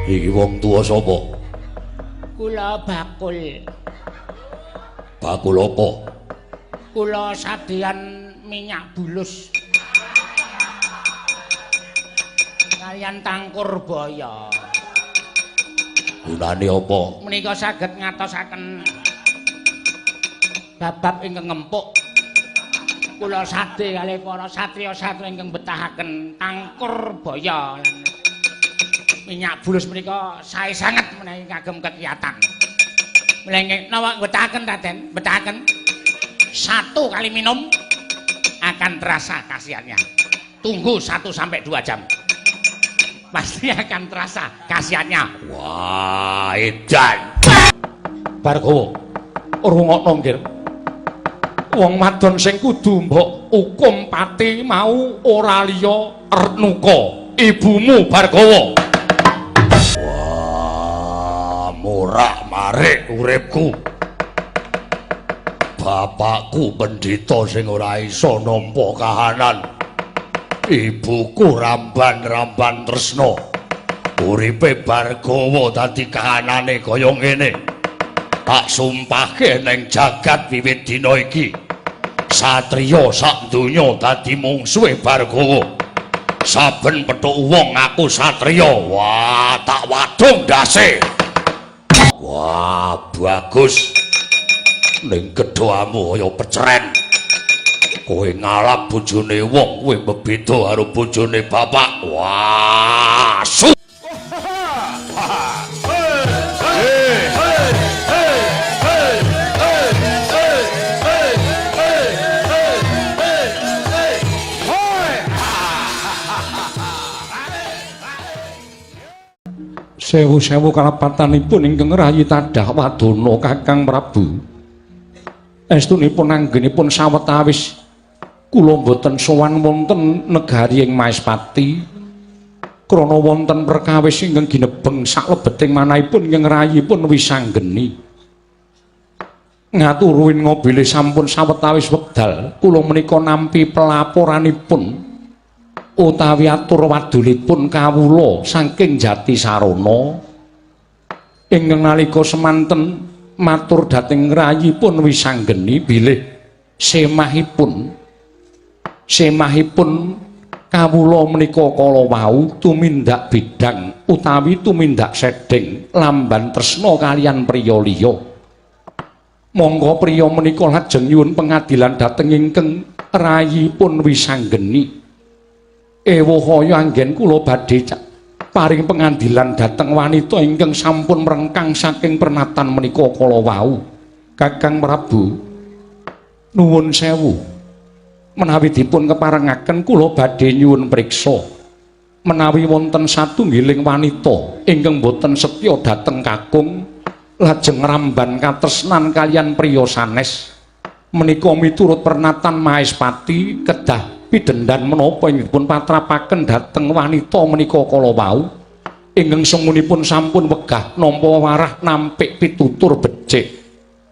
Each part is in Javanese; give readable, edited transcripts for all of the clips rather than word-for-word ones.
Iki wong tuwa sapa? Kula bakul. Bakul apa? Kula sadeyan minyak bulus. Kaliyan tangkur baya. Gunane apa? Menika saged ngatosaken babab ingkang ngempuk. Kula sadhe kalih para satriya-satriya ingkang betahaken tangkur baya lan minyak bulus menika sae sanget menawi kagem kekiyatan. Mlengke napa betahaken Raden? Betahaken. 1 kali minum akan terasa khasiatnya. Tunggu 1 sampai 2 jam. Pasti akan terasa khasiatnya. Wah, edan. Bargowo, rungokno nggih. Wong wadon sing kudu mbok ukum pati mau ora liya Renuka, ibumu Bargowo. Wah, morak-marik uripku. Bapakku pendhita sing ora iso nampa kahanan. Ibuku ramban-ramban tresna. Uripe Bargowo dadi kahanane kaya ngene. Tak sumpahke ning jagat wiwit dina iki. Satriya sak donya dadi mungsuhe Bargowo. Saben petuk wong aku satriya, wah tak wadung ndase. Wah, bagus. Ning gedhoamu kaya peceren. Kowe ngalap bojone wong, kowe bebeda karo bojone bapak. Wah, sewu-sewu kalapatanipun ingkang rayi tadah wadana Kakang Prabu. Estunipun anggenipun sawetawis kula boten sowan wonten negari ing Maespati krana wonten perkawis ingkang ginebeng saklebeting manahipun ingkang rayipun wisanggeni. Ngaturuin ngobile sampun sawetawis wekdal kula menika nampi pelaporanipun utawi atur wadulipun kawula saking Jatisarana ingkang nalika semanten matur dhateng rayipun wisanggeni bilih semahipun kawula menika kala wau tumindak bidang utawi tumindak sedheng lamban tresna kaliyan priya liya. Monggo priya menika lajeng nyuwun pengadilan dhateng ingkang rayipun wisanggeni. Ewahaya anggen kula badhe paring pengadilan dhateng wanita ingkang sampun mrengkang saking pernatan menika kala wau. Kakang Prabu nuwun sewu menawi dipun keparengaken kula badhe nyuwun priksa menawi wonten satunggiling wanita ingkang boten setya dhateng kakung lajeng ngramban katresnan kaliyan priya sanes menika miturut pernatan Maespati kedah pidendhan menapa ingipun patrapaken dhateng wanita menika kala wau ingkang semunipun sampun wegah nampa warah nampik pitutur becik.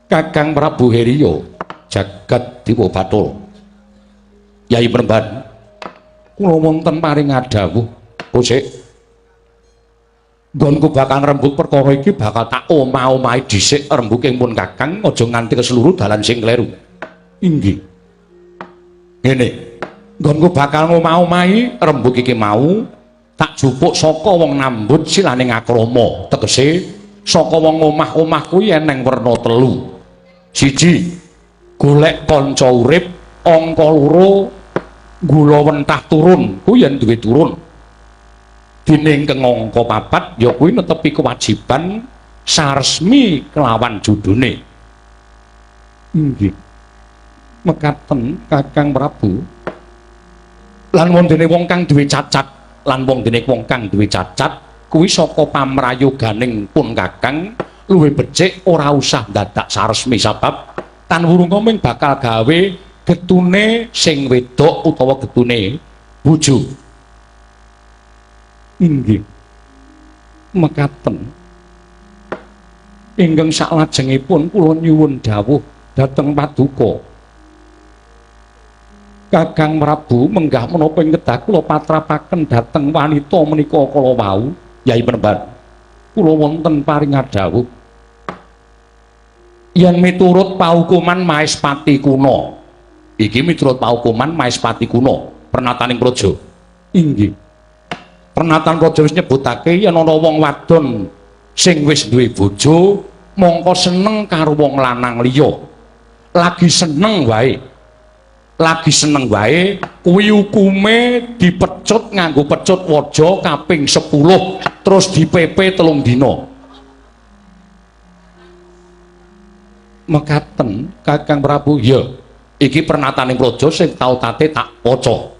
Kakang Prabu Heriya jagat Dewa Bathara. Yai Penemban kula wonten paring adhawuh Kosik nggonku bakal rembug perkara iki bakal tak omah-omahi dhisik rembuking pun Kakang aja nganti keseluruh dalan sing kleru. Inggih. Ngene nggonku bakal ngomah-omahi rembug iki mau tak jupuk saka wong nambut silane ngakrama tegese saka wong omah-omah kuwi eneng werna 3. 1 golek kanca urip, angka 2 gula wentah turun kuwi yen duwe turun. Dene ingkang angka 4 ya kuwi netepi kewajiban saresmi kelawan judune. Inggih. Mekaten Kakang Prabu. Lan wondene wong kang duwe cacat, kuwi saka pamrayoganing pun Kakang luwih becik ora usah dadak saresmi sebab tan wurunga ming bakal gawe getune sing wedok utawa getune bojo. Inggih. Mekaten. Ingkang saklajengipun kula nyuwun dawuh dhateng Paduka. Kakang Prabu menggah menapa ing kedah kula patrapaken dhateng wanita menika kala wau, Yai Penemban. kula wonten paringat dawuh yen miturut paukuman Maespati kuna iki miturut paukuman Maespati kuna pernataning praja inggih pernatan praja wis nyebutake yen ana wong wadon sing wis duwe bojo mongko seneng karo wong lanang liya lagi seneng wae kuwi hukume dipecut nganggo pecut waja kaping 10 terus dipepe 3 dina mekaten Kakang Prabu ya iki pernataning praja sing tau tate tak waca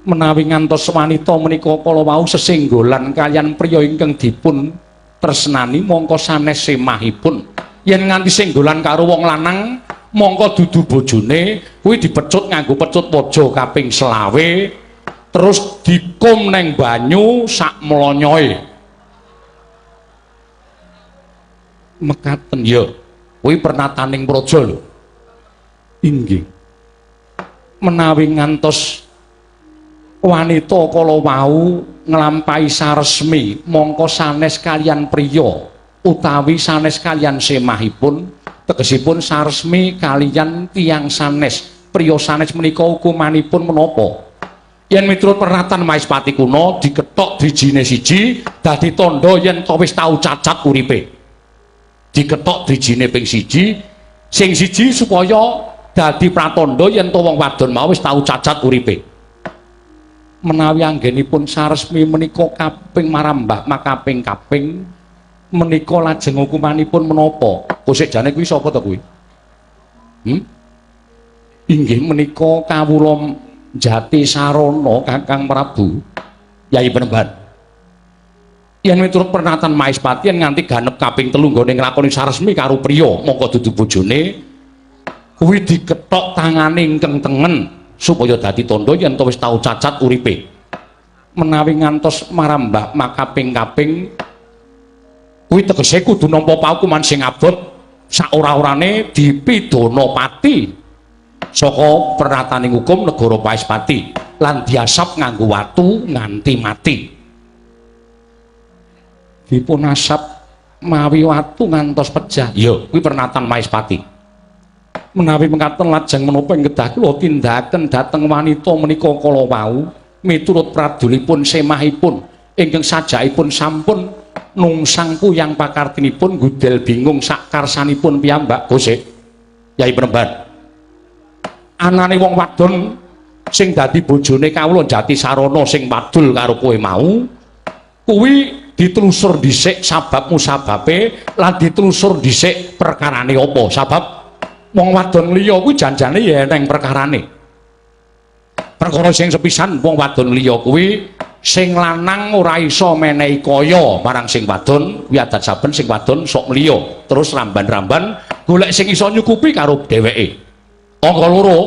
menawi ngantos wanita menika kala wau sesenggolan kaliyan priya ingkang dipun tresnani mongko sanes semahipun yen nganti senggolan karo wong lanang mongko dudu bojone kuwi dipecut nganggo pecut waja kaping 20 terus dikum neng banyu sak mlonyoe mekaten ya kuwi pernataning praja lho inggih menawi ngantos wanita kala wau nglampahi saresmi mongko sanes kaliyan priya utawi sanes kaliyan semahipun tegesipun saresmi kaliyan tiyang sanes priya sanes menika hukumanipun menapa yen miturut pernatan Maespati kuna diketok drijine siji dadi tandha yen to wis tau cacat uripe diketok drijine ping siji sing siji supaya dadi pratandha yen to wong wadon mau wis tau cacat uripe menawi anggenipun saresmi menika kaping marambah makaping-kaping menika lajeng hukumanipun menapa kosek jane kuwi sapa to kuwi inggih menika kawula Jati Sarana Kakang Prabu Yai Penemban yen miturut pernatan Maespati yen nganti ganep kaping 3 nggone nglakoni saresmi karo priya mongko dudu bojone kuwi diketok tangane ingkang tengen supaya dadi tandha yen to wis tau cacat uripe menawi ngantos marambah makaping-kaping kuwi tegese kudu nampa paukuman sing abot sak ora-orane dipidana pati saka pernataning hukum negara Maespati lan diasap nganggo watu nganti mati dipun asap mawi watu ngantos pejah ya kuwi pernatan Maespati menawi mekaten lajeng menapa kedah kula tindakaken dhateng wanita menika kala wau miturut pradulipun semahipun ingkang sajakipun sampun nungsang kuyang pakartinipun gudel bingung sak karsanipun piyambak Gosek Yai Penemban anane wong wadon sing dadi bojone kawula Jati Sarana sing padul karo kowe mau kuwi ditelusur dhisik sabab musababe lan ditelusur dhisik perkarane apa sabab wong wadon liya kuwi janjane ya eneng perkarane perkara sing sepisan wong wadon liya kuwi sing lanang ora iso menehi kaya marang sing wadon kuwi adat saben sing wadon sok liya terus ramban-ramban golek sing iso nyukupi karo dheweke angka loro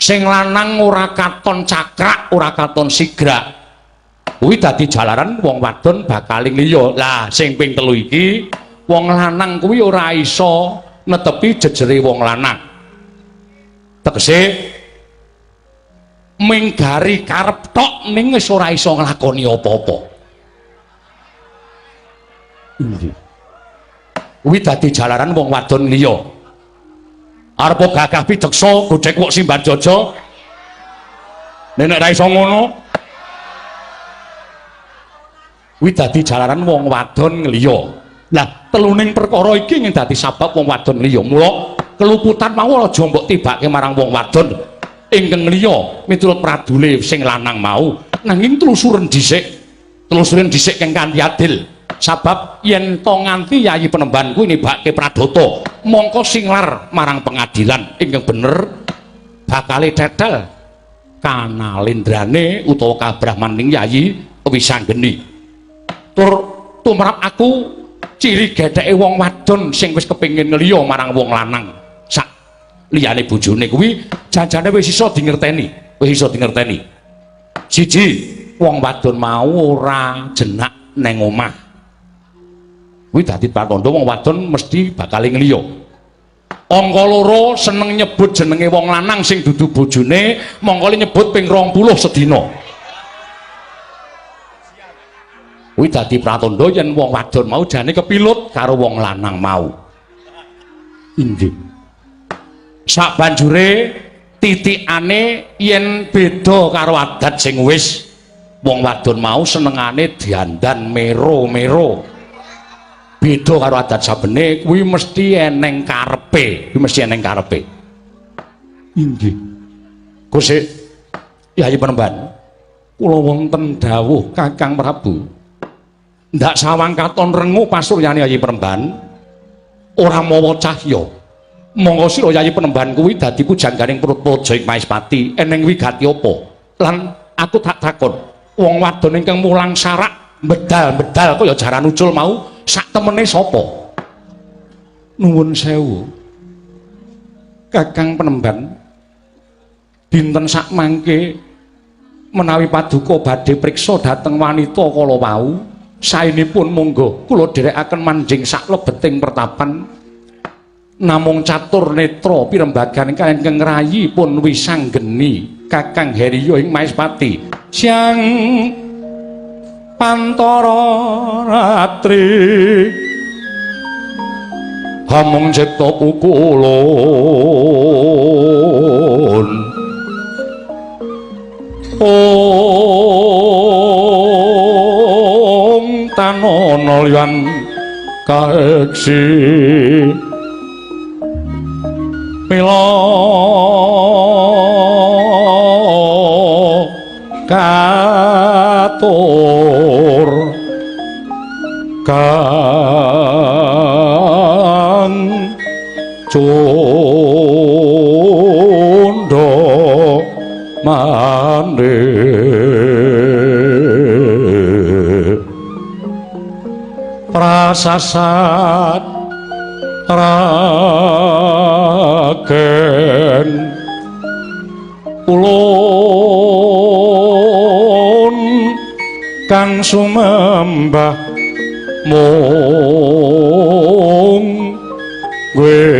sing lanang ora katon cakrak ora katon sigrak kuwi dadi jalaran wong wadon bakal liya lah sing ping 3 iki wong lanang kuwi ora iso netepi jejere wong lanang tegese minggari karep tok ning wis ora iso nglakoni apa-apa kuwi dadi jalaran wong wadon liya arep gagah pideksa godhek wok simban jaja nek ora iso ngono kuwi dadi jalaran wong wadon liya lah teluning perkara iki ing dadi sabab wong wadon liya mula keluputan mau aja mbok tibake marang wong wadon ingkang liya miturut pradule sing lanang mau nanging telusuren dhisik kang kanthi adil sabab yen to nganti Yayi Penemban kuwi nibake pradata mongko singlar marang pengadilan ingkang bener bakale tetel kanalendrane utawa kabrahmaning Yayi Wisanggeni tur tumrap aku ciri gedheke wong wadon sing wis kepengin liya marang wong lanang sak liyane bojone kuwi janjane wis iso dingerteni siji wong wadon mau ora jenak neng omah kuwi dadi pratandha wong wadon mesti bakal liya angka loro seneng nyebut jenenge wong lanang sing dudu bojone mongko nyebut ping 20 sedina kuwi dadi pratandha yen wong wadon mau jane kepilut karo wong lanang mau. Inggih. Sabanjure titikane yen beda karo adat sing wis wong wadon mau senengane diandan mero-mero. Beda karo adat sabene kuwi mesti eneng karepe, kuwi mesti eneng karepe. Inggih. Gusti Yayi Penemban, kula wonten dawuh Kakang Prabu. Ndak sawang katon rengu pasuryane Yayi Penemban ora mawa cahya. Monggo sira Yayi Penemban kuwi dadi pujangganing Praja ing Maespati eneng wigati apa? Lan aku tak takon, wong wadon ingkang mulang sarak bedal-bedal kaya jaran ucul mau sak temene sapa? Nuwun sewu. Kakang Penemban, dinten sak mangke menawi paduka badhe priksa dhateng wanita kala wau, saenipun monggo kula dherekaken manjing sak lebeting pertapan. Namung catur netra pirembagan kaliyan rayi pun wisanggeni Kakang Heriyo ing Maespati. Siang Pantara ratri hamung cipta pukulun Om tanana liyan kaeksi mila katur kang cundha mandhe prasasat ragen ulun kang sumembah mung gweng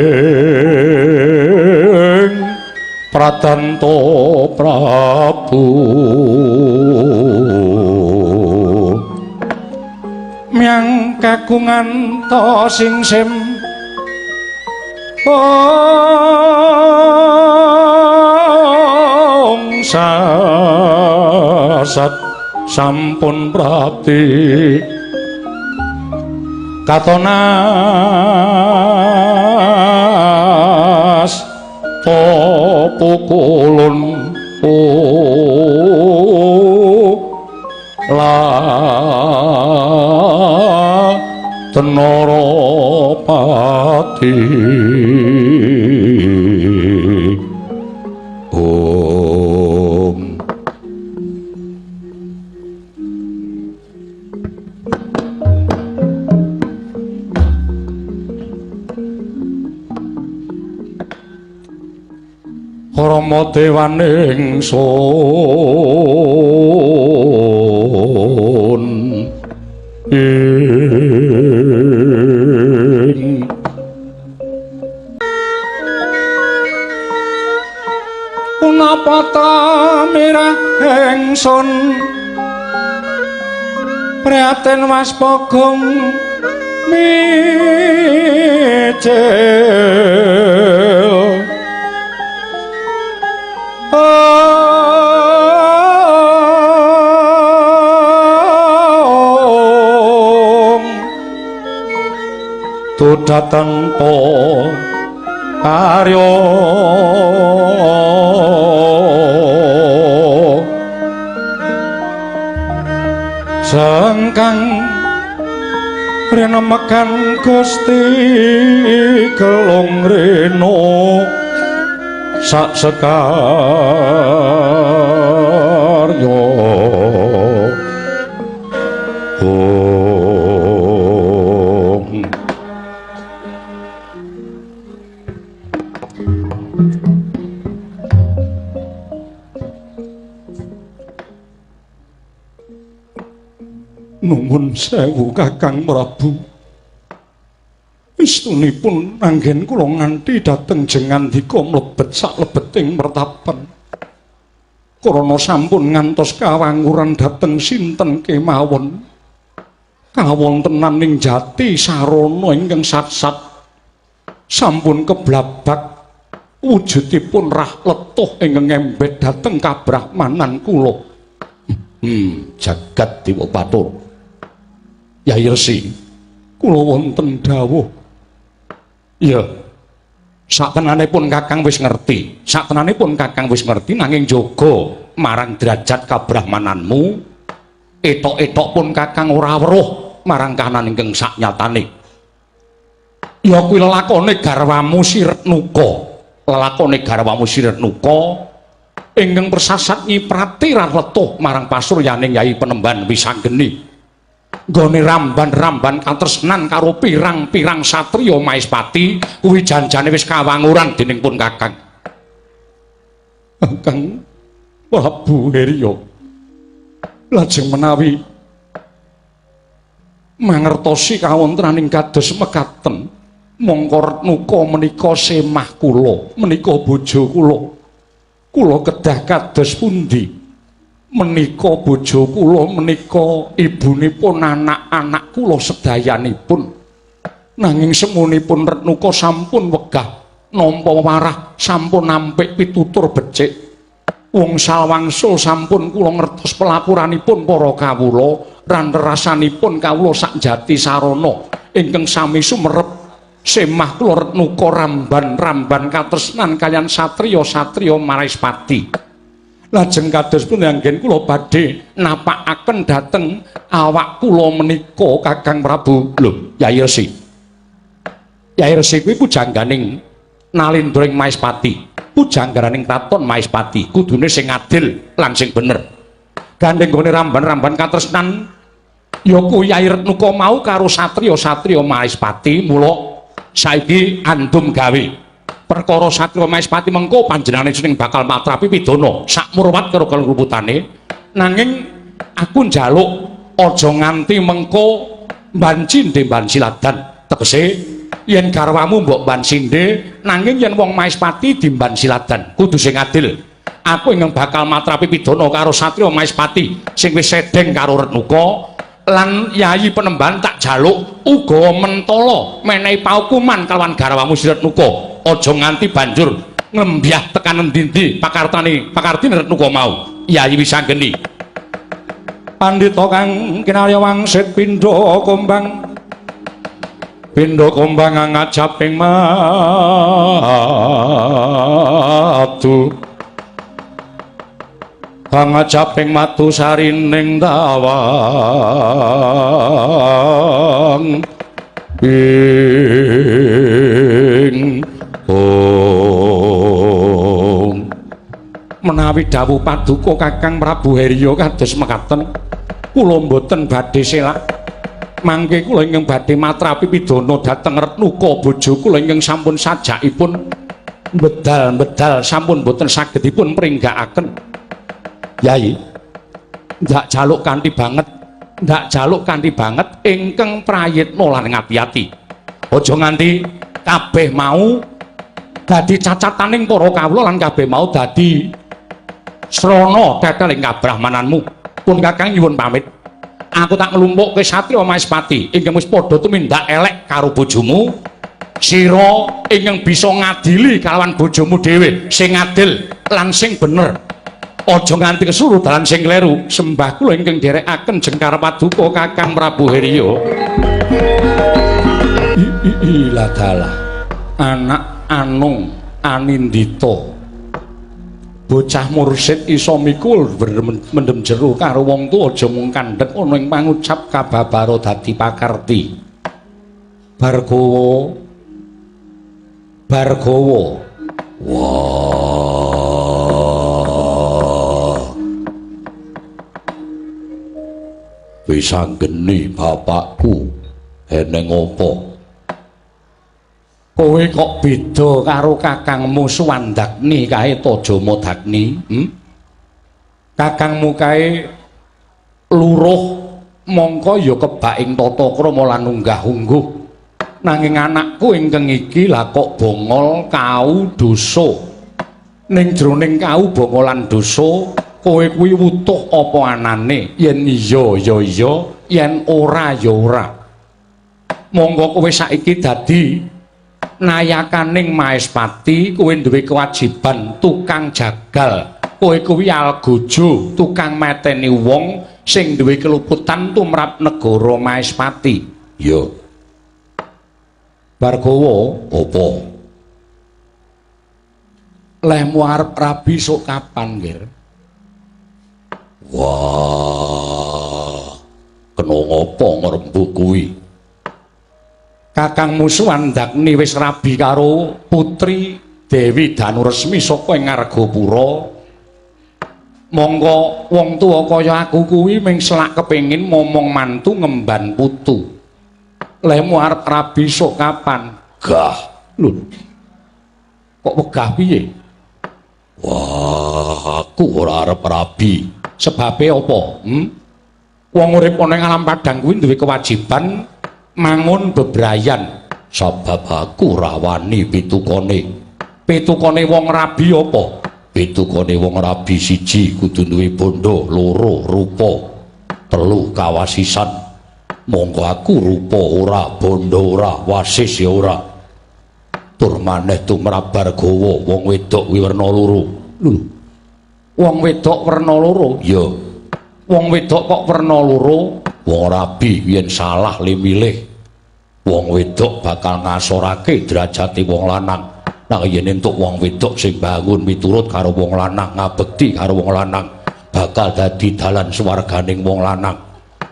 pratanto Prabu miang kagungan to sing sim sasat sampun prapti katonas pukulun la tenara pati Rama dewaning sun ing punapa ta mirah ingsun prihatin waspagong micil dateng po karya sengkang renemekan Gusti kelong reno sak sekarya nuwun sewu Kakang Prabu. Istunipun anggen kula nganti dhateng jengandika mlebet saklebeting mertapan. Krana sampun ngantos kawanguran dhateng sinten kemawon. kawontenan ing jati sarana ingkang sat-sat sampun keblabak wujudipun rah letuh ingkang ngembet dhateng kabrahmanan kula. Jagat Dewa Bathara. Yai Resi, kula wonten dawuh. Ya. Satenanipun Kakang wis ngerti. Satenanipun Kakang wis ngerti nanging jaga marang derajat kabrahmananmu. Etok-etok pun Kakang ora weruh marang kahanan ingkang saknyatane. Ya kuwi lelakone garwamu Siretnuka. Lelakone garwamu Siretnuka ingkang persasat nyiprati raletuh marang pasuryaning Yai Penemban Wisanggeni. Nggone ramban-ramban katresnan karo pirang-pirang satriya Maespati kuwi janjane wis kawanguran dening pun Kakang. Kakang Prabu Herya lajeng menawi mangertosi kawontenaning kados mekaten mongko Retnuka menika semah kula, menika bojo kula. Kula kedah kados pundi? Menika bojo kula, menika ibunipun anak-anak kula sedayanipun. Nanging semunipun Retnuka sampun wegah nampa warah, sampun nampik pitutur becik. Wong salwangsul sampun kula ngertos pelapuranipun para kawula, ran rasanipun kawula sakjati sarana ingkang sami sumerep. Semah kula Retnuka ramban-ramban katresnan kaliyan satriya-satriya Maespati. Lajeng kados pun anggen kula badhe napakaken dhateng awak kula menika Kakang Prabu. Lho, Yai Resi. Yai Resi kuwi pujangganing Nalindring Maespati. Pujanggaraning kraton Maespati, kudune sing adil lan sing bener. Gandeng gone ramban-ramban katresnan ya kuwi Yai Retnuka mau karo satriya-satriya Maespati, mula saiki andum gawe perkara satriya Maespati mengko panjenengane sing bakal matrapi pidana sak murwat karo keluputane. Nanging aku njaluk aja nganti mengko mbancinde Bansiladan, tegese yen garwamu mbok bansinde nanging yen wong Maespati dimban siladan kudu sing adil. Aku ingkang bakal matrapi pidana karo satriya Maespati sing wis sedeng karo Retnuka lan Yai Penemban tak jaluk uga mentala menehi paukuman kalawan garwamu Retnuka. Aja nganti banjur ngembyah tekan endi-endi pakartine Retnuka mau. Yai Wisanggeni. Pandhita kang kinarya wangsit pindha kombang ngajaping matu ngajaping matu sarining tawang ing menawi dawuh paduka Kakang Prabu Herya kados mekaten kula mboten badhe selak. Mangke kula ingkang badhe matrapi pidana dhateng Retnuka bojo kula ingkang sampun sajakipun bedal-bedal sampun boten sagedipun pringgakaken. Yai, ndak jaluk kanthi banget ingkang prayitna lan ngati-ati. Aja nganti kabeh mau dadi cacataning para kawula lan kabeh mau dadi srana teteling kabrahmananmu. Pun Kakang nyuwun pamit. Aku tak nglumpukke satriya Maespati ingkang wis padha tumindak elek karo bojomu. Sira ingkang bisa ngadili kalawan bojomu dhewe sing adil lan sing bener. Aja nganti kesuru dalan sing kleru. Sembah kula ingkang derekaken jengkar paduka Kakang Prabu Herya. Ilah dalah. Anak Anung Anindita. Bocah mursid iso mikul mendem jero karo wong tuwa aja mung kandhek ana ing pangucap kababaro dadi pakarti. Bargawa wah Wisanggeni bapakku eneng apa kowe kok beda karo kakangmu Suwandagni kae Tajama Dagni? Kakangmu kae luruh mongko ya kebak ing tata krama lan unggah-ungguh. Nanging anakku ingkang iki lah kok bongol kau dosa. Ning jroning kau bongolan dosa kowe kuwi wutuh apa anane? Yen iya ya iya, yen ora ya ora. Monggo kowe saiki dadi nayakaning Maespati, kowe duwe kewajiban tukang jagal. Kowe kuwi algojo, tukang meteni wong sing duwe keluputan tumrap negara Maespati. Ya. Bargawa, apa? Lehmu arep rabi sok kapan, Nggir? Wah. Kena ngapa ngrembug kuwi? Kakang Muswandagni wis rabi karo putri Dewi Danuresmi saka ing Argapura. Monggo wong tuwa kaya aku kuwi ming selak kepengin momong mantu ngemban putu. Lemu arep rabi sok kapan? Gah. Lho. Kok wegah piye? Wah, aku ora arep rabi. Sebabe apa? Wong urip ana ing alam padang kuwi duwe kewajiban mangun bebrayan. Sebab aku ora wani pitukane. Pitukane wong rabi apa? Pitukane wong rabi siji kudu duwe bondo, loro rupa, telu kawasisan. Monggo aku rupa ora, bondo ora, wasis ya ora. Tur maneh tumrap Bargawa wong wedok kuwi werna loro. Lho. Wong wedok werna loro? Ya. Wong wedok kok werna loro? Wong rabi yen salah le milih. Wong wedok bakal ngasorake derajate wong lanang. Nah yen entuk wong wedok sing bangun miturut karo wong lanang, ngabekti karo wong lanang, bakal dadi dalan swarganing wong lanang.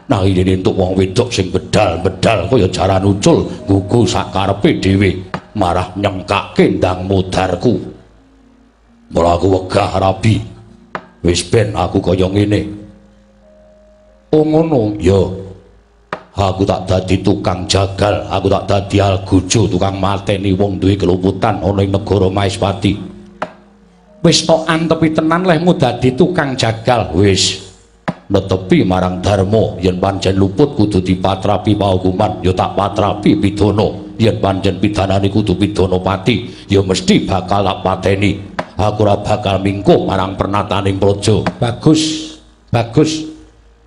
Nah yen entuk wong wedok sing bedal-bedal kaya jaran ucul, gugu sakarepe dhewe, marah nyengkake ndang mudarku. Mula aku wegah rabi. Wis ben aku kaya ngene. Oh ngono, ya. Aku tak dadi tukang jagal, aku tak dadi algojo tukang mateni wong duwe keluputan ana ing negara Maespati. Wis tok antepi tenan lehmu dadi tukang jagal, wis. Netepi marang dharma, yen pancen luput kudu dipatrapi pahukuman, ya tak patrapi pidana. Yen pancen pidanane kudu pidana pati, ya mesti bakal tak pateni. Aku ora bakal mingkuh marang pernataning praja. Bagus, bagus.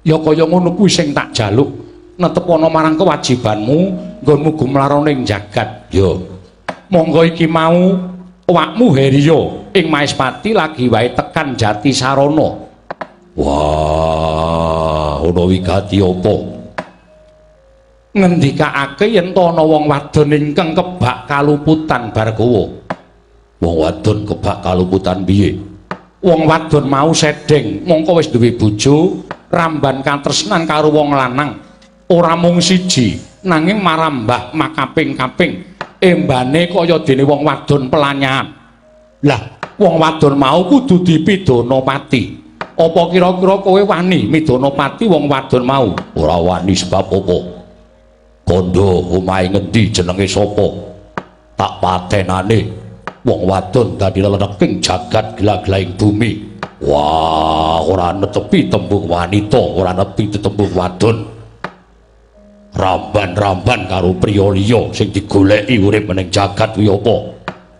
Ya kaya ngono kuwi sing tak jaluk. Netepono marang kewajibanmu nggonmu gumlaroning jagat. Ya. Monggo iki mau awakmu Heriya ing Maespati lagi wae tekan Jati Sarana. Wah, ana wigati apa? Ngendikake yen to ana wong wadon ingkang kebak kaluputan Bargawa. Wong wadon kebak kaluputan piye? Wong wadon mau sedeng, mongko wis duwe bojo, ramban katresnan karo wong lanang. Ora mung siji, nanging marambah makaping-kaping. Embane kaya dene wong wadon pelanyahan. Lah, wong wadon mau kudu dipidana pati. Apa kira-kira kowe wani midana pati wong wadon mau? Ora wani sebab apa? Kondo omahe ngendi jenenge sapa? Tak patenane wong wadon dadi leleking jagat gila-gilaing bumi. Wah, ora netepi tembung wanita, ora netepi tembung wadon. Ramban-ramban karo priya liya sing digoleki urip ning jagat kuwi apa?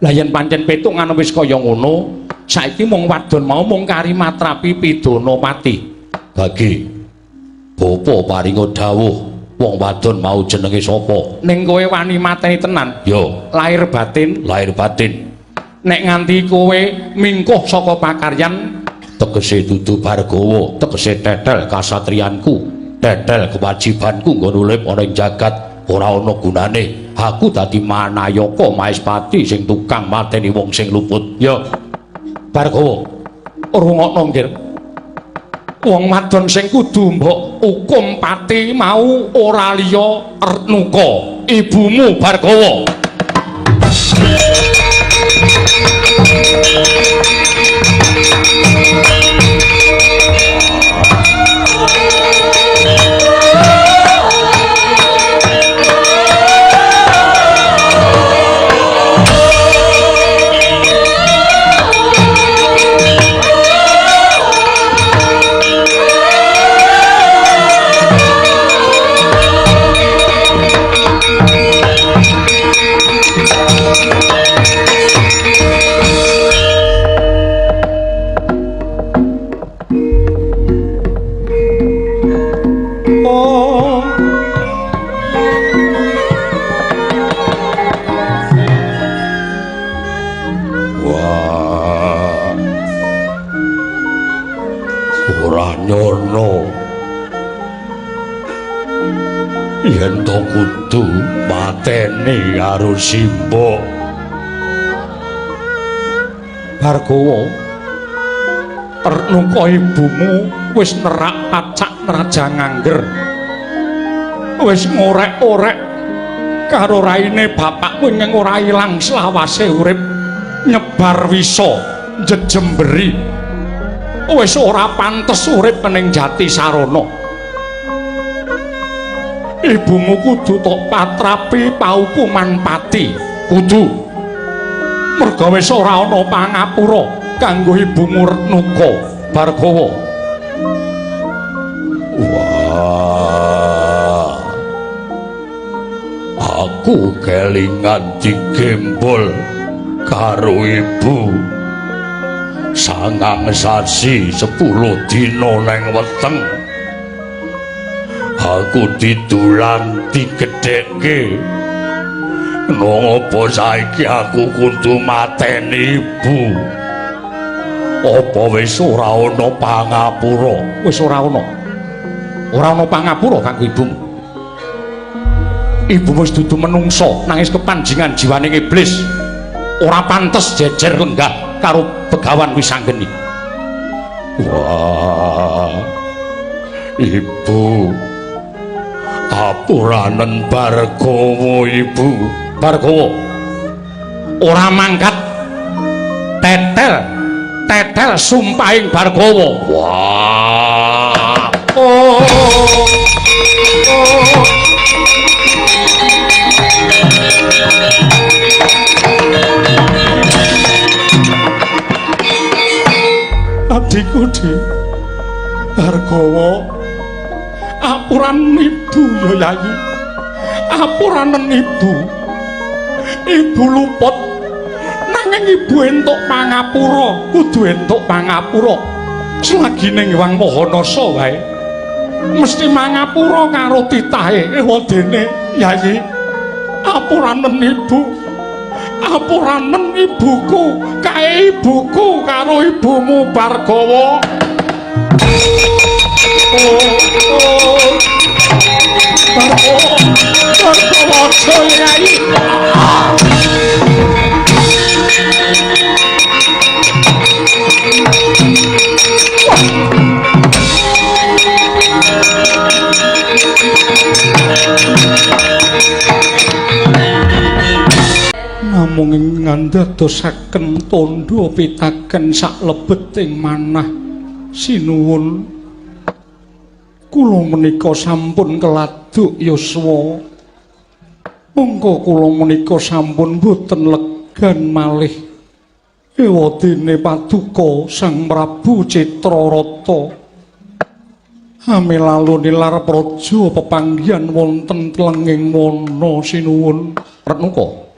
Lah yen pancen petungan wis kaya ngono, saiki mung wadon mau mung kari matrapi pidana pati. Bagi bapa paringa dawuh, wong wadon mau jenenge sapa? Ning kowe wani mateni tenan? Ya, lahir batin, lahir batin. Nek nganti kowe mingkuh saka pakaryan, tegese dudu Bargawa, tegese tetel kasatriyanku, tetel kewajibanku nggon urip ana ing jagat, ora ana gunane. Aku dadi manayaka Maespati sing tukang mateni wong sing luput. Ya. Bargawa, rungokno nggih. Wong wadon sing kudu mbok hukum pati mau ora liya Retnuka, ibumu Bargawa. yen to kudu mateni karo Simbok. Bargawa, Renuka ibumu wis nerak pacak neraja ngangger. Wis ngorek-orek karo raine bapakmu ing ora ilang selawase urip nyebar wisa jejemberi. Wis ora pantes urip ning Jatisarana. Ibumu kudu tok patrapi paukuman pati. Kudu. Merga wis ora ana pangapura kanggo ibumu Renuka, Bargawa. Wah. Aku kelingan digembol karo ibu. 9 sasi 10 dina neng weteng. Aku didulan digedhekke. Ngopo saiki aku kudu mateni ibu? Apa wis ora ana pangapura? Wis ora ana. Ora ana pangapura kanggo ibumu. Ibumu wis dudu menungsa nangis kepanjingan jiwaning iblis. Ora pantes jejer lenggah karo Begawan Wisanggeni. Wah. Ibu. Apuranen Bargawa ibu. Bargawa ora mangkat tetel sumpahing Bargawa. Wah. Oh. Adikku di Bargawa, apuranen ibu ya Yayi. Apuranen ibu. Ibu luput nanging ibu entuk pangapura, kudu entuk pangapura. Selagine Hyang Mahanasa wae mesti mangapura karo titahe ewadene Yayi. Apuranen ibu. Apuranen ibuku, kae ibuku karo ibumu Bargawa. Bargawa aja Yayi. Namung ing ngandhadosaken tandha pitaken saklebeting manah sinuwun kula menika sampun keladuk yuswa. Monggo kula menika sampun boten legan malih ewadene paduka Sang Prabu Citrarata. Amilalu nilar praja pepanggihan wonten telenging wana sinuwun Renuka.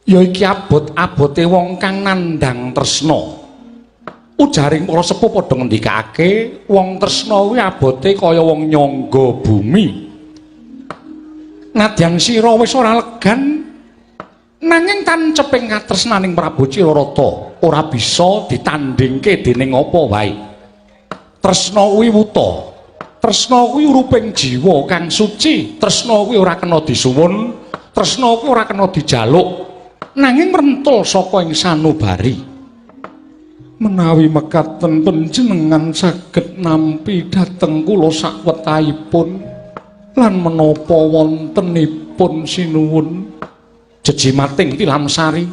Ya iki abot-abote wong kang nandhang tresna. Ujaring para sepuh padha ngendikake wong tresna kuwi abote kaya wong nyangga bumi. Nadyan sira wis ora legan nanging tanceping katresnaning Prabu Citrarata ora bisa ditandingke dening apa wae. Tresna kuwi wuta. Tresna kuwi uruping jiwa kang suci. Tresna kuwi ora kena disuwun, tresna kuwi ora kena dijaluk. Nanging rentul saka ing sanubari. Menawi mekaten panjenengan saged nampi dhateng kula sakwetahipun lan menapa wontenipun sinuwun jejimating Tilamsari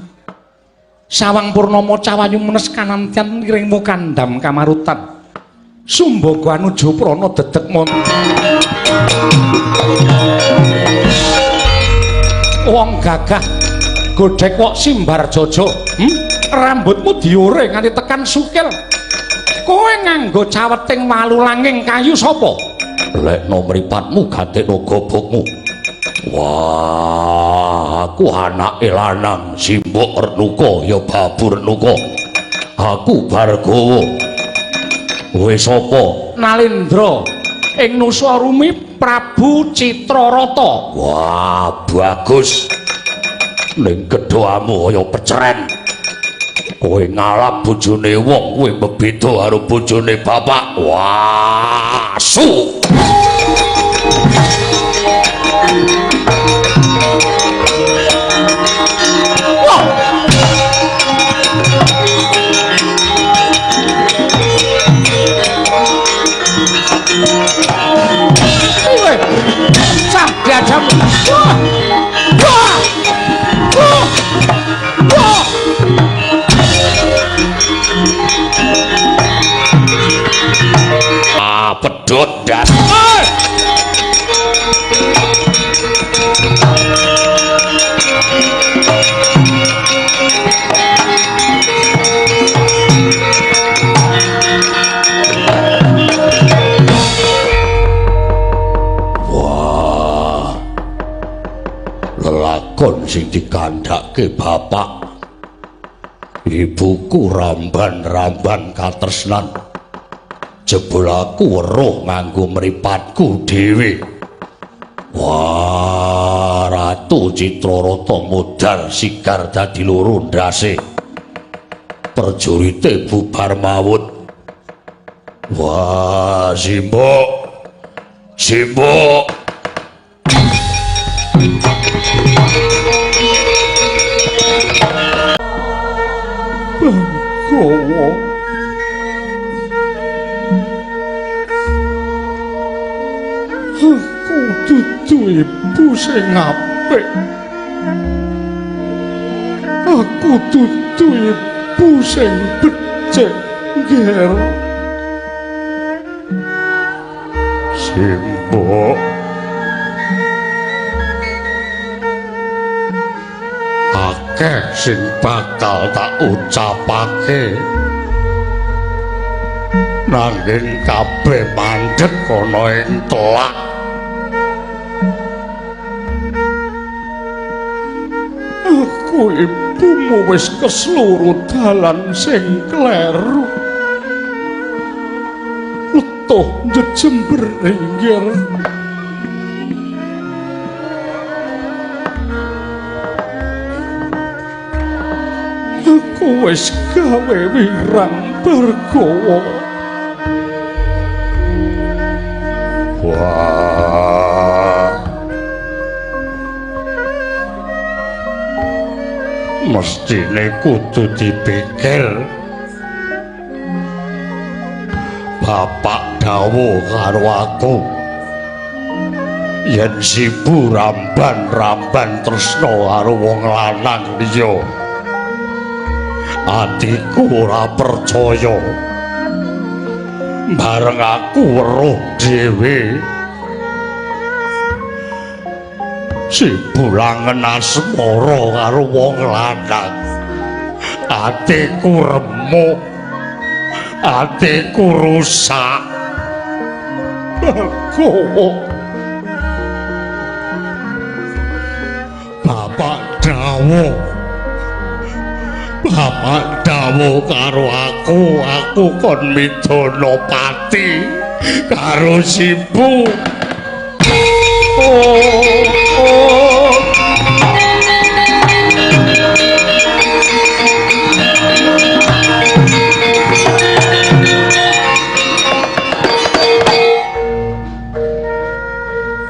sawang purnama cawayu menes kanantian iringmu kandham kamarutan sumbaga anuja prana dedeg wong gagah godhek wok simbar jojo. Rambutmu diore nganti tekan sukil. Kowe nganggo caweting walulanging kayu sapa? Lekno mripatmu gadekno gobokmu. Wah, aku anake lanang Simbok Renuka ya Babu Renuka. Aku Bargawa. Kowe sapa? Nalendra ing Nusarumi Prabu Citrarata. Wah, bagus. Ning gedhoamu kaya peceren. Kowe ngalap bojone wong, kowe bebeda karo bojone bapak. Wah, su. lakon sing dikandhake bapak. Ibuku ramban-ramban katresnan. Jebul aku weruh nganggo mripatku dhewe. Wah, Ratu Citrarata modal sigar dadi loro ndase. Perjurite bubar mawut. Wah, Simbok. Simbok. Bangkowo. Aku dudu ibu sing apik. Aku dudu ibu sing becik, Ger. Simbok. Akeh sing bakal tak ucapake. Nanging kabeh mandhet ana ing telak. Aku ibumu wis kesluru dalan sing kleru. Letuh njejember ringgir. Aku wis gawe wirang Bargawa. Wah, mestine kudu dipikir. Bapak dawuh karo aku, yen sibu ramban-ramban tresna karo wong lanang liya, atiku ora percaya. Bareng aku weruh dhewe si bulangen asmara karo wong lanang, atiku remuk, atiku rusak. Bargawa, bapak dawuh, bapak dawuh karo aku kon midana pati karo sibu.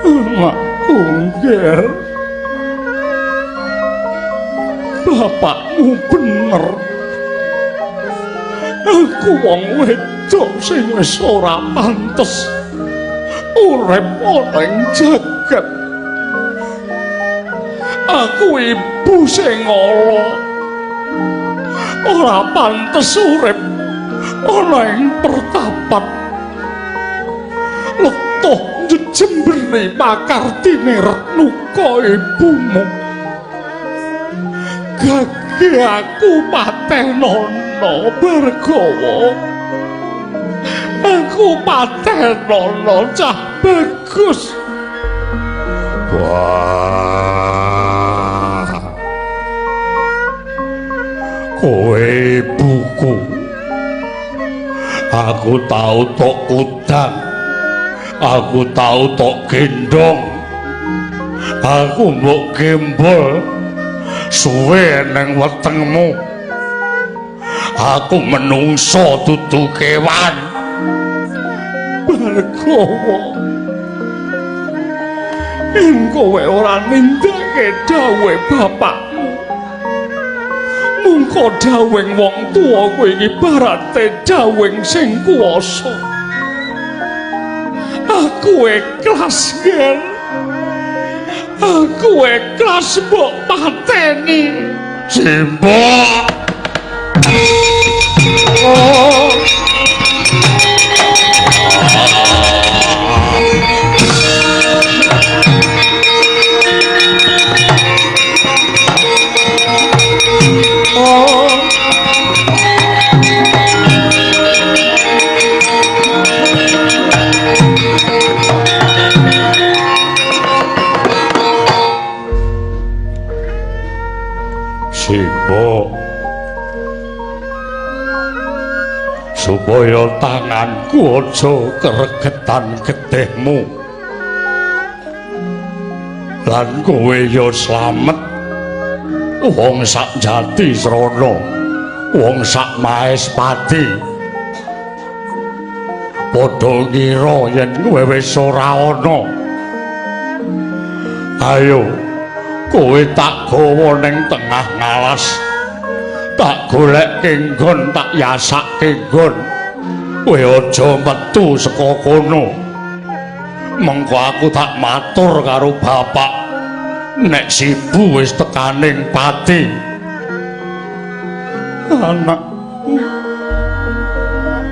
Anakku, Ger. Bapakmu bener. Aku wong wedok sing wis ora pantes urip ana ing jagat. Aku ibu sing ala, ora pantes urip ana ing pertapan. Letuh njejemberi makartine Retnuka ibumu. Gage aku patenono, Bargawa. Aku patenono cah bagus. Wah, kowe ibuku. Aku tau tok kudang, aku tau tok gendong, aku mbok gembol suwe nang wetengmu. Aku menungso dudu kewan. Bargawa, yen kowe ora nindakake dawuhe bapakmu, mungko dawuhing wong tuwa kowe iki ibarate dawuhing sing kuwasa. Aku ikhlas, Ger. Aku ikhlas mbok pateni. Simbok. Oh. Simbok supaya tanganku aja keregetan getihmu lan kowe ya slamet wong sak jati srana wong sak Maespati padha ngira yen kowe wis ora ana ayo kowe tak gawa ning tengah ngalas tak goleke nggon tak yasake nggon kowe aja metu saka kono mengko aku tak matur karo bapak nek Sibu wis tekaning pati anakku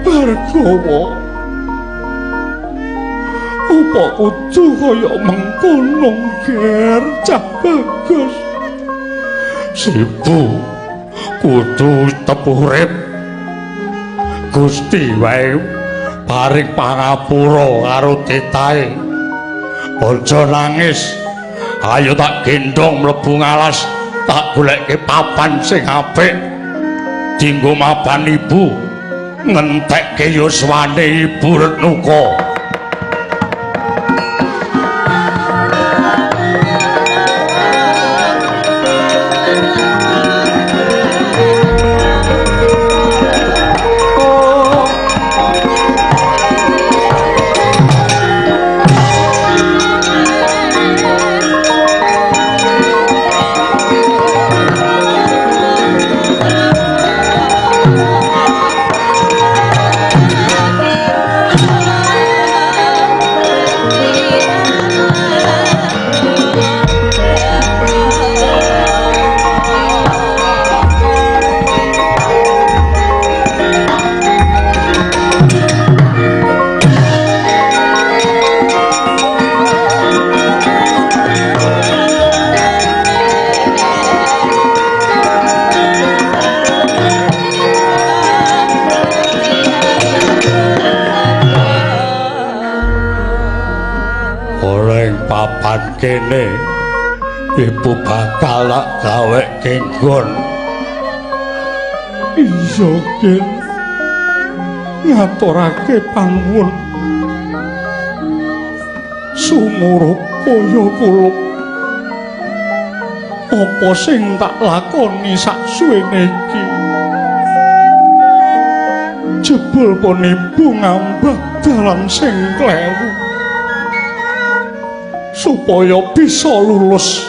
Bargawa apa kudu kaya mengkono ger cah bagus Sibu kudu tepuh urip Gusti wae paring pangapura karo titahe aja nangis ayo tak gendong mlebu ngalas tak goleke papan sing apik dienggo mapan ibu ngentekke yuswane ibu Retnuka kene ibu bakal gawe kenggon iya Gen ngaturake panuwun sumurup kaya kula apa sing tak lakoni saksuwene iki jebul pun ibu ngambah dalan sing kleru supaya bisa lulus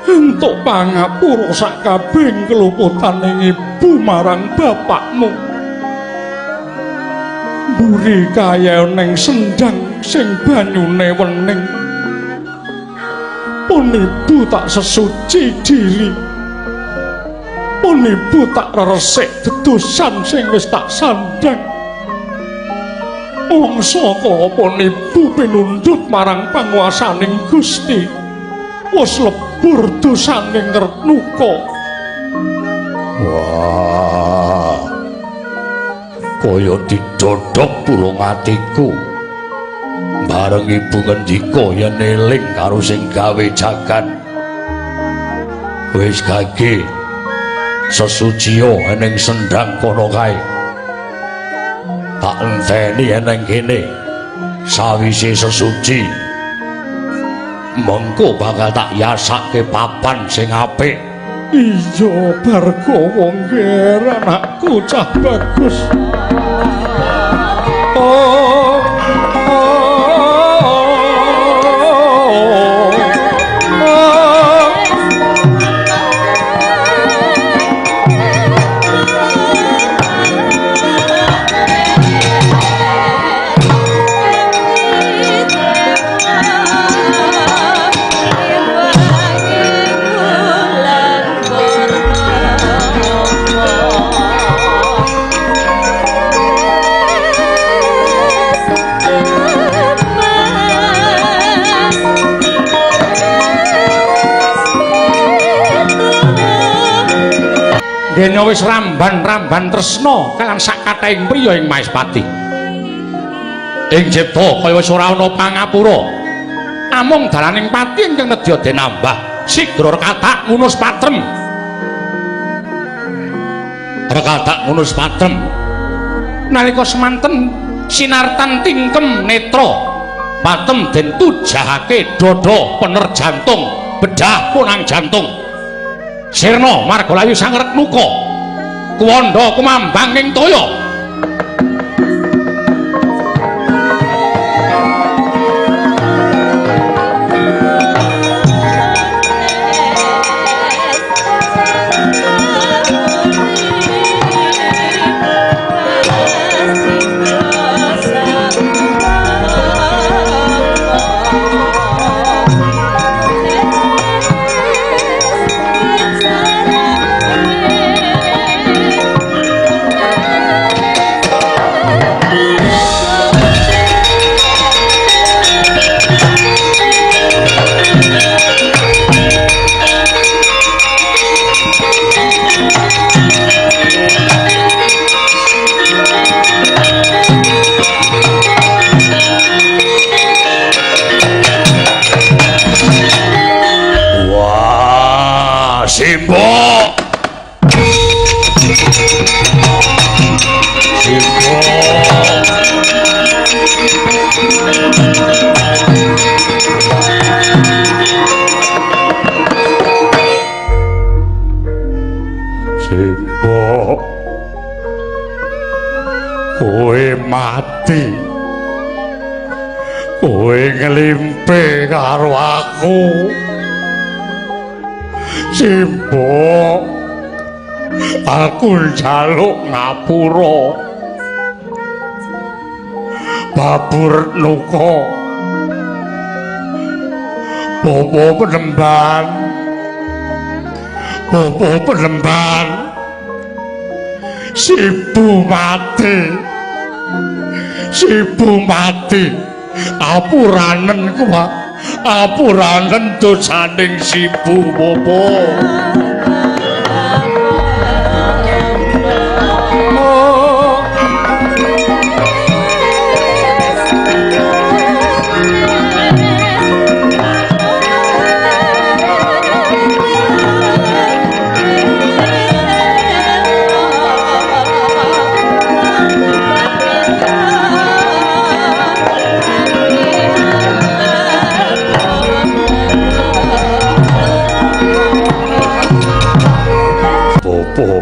entuk pangapura sak kabeh keluputaning ibu marang bapakmu mburi kaya ning sendang sing banyune wening pun ibu tak sesuci diri pun ibu tak resik dedosan sing wis tak sandang mangsa kala pun ibu pinundhut marang panguwasaning Gusti wis lebur dosaning Retnuka wah kaya didodhok pulung atiku bareng ibu ngendika yen eling karo sing gawe jagan wis gage sesuciya ning sendang kono kae tak enteni eneng kene sawise sesuci mengko bakal tak yasake papan sing apik iya Bargawa ngger anakku cah bagus dene wis ramban-ramban tresna kaliyan sak kathahing priya ing Maespati. Ing cipta kaya wis ora ana pangapura. Amung dalaning pati ingkang nedya denambah sigra kathak ngunus patrem. rekadak ngono sepatem nalika semanten sinartan tingkem netra patem den tujahake dada pener jantung bedah punang jantung sirna margalayu sang Retnuka kuwanda kumambang ing toya mati kowe nglimpe karo aku Simbo aku njaluk ngapura Babur Nuka Bobo Penemban Sibu mati apuranen kuwi apuranen dosaning Sibu Bobo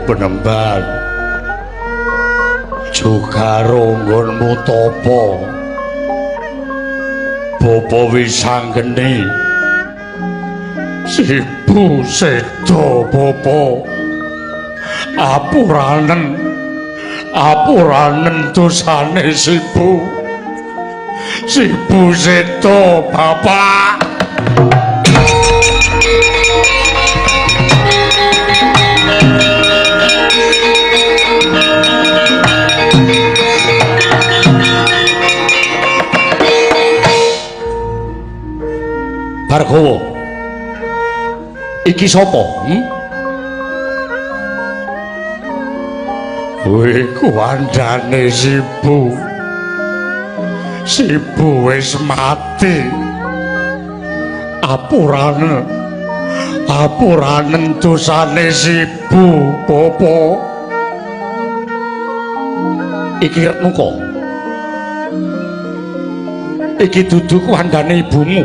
Penemban juga ronggonmu topo Bobo Wisanggeni Sibu Sedo Bobo apuranen dosane Sibu Sedo Bapak Bargawa iki sapa? Kowe kuwandane Sibu wis mati apuranen dosane Sibu Bobo iki Retnuka iki dudu kuwandane ibumu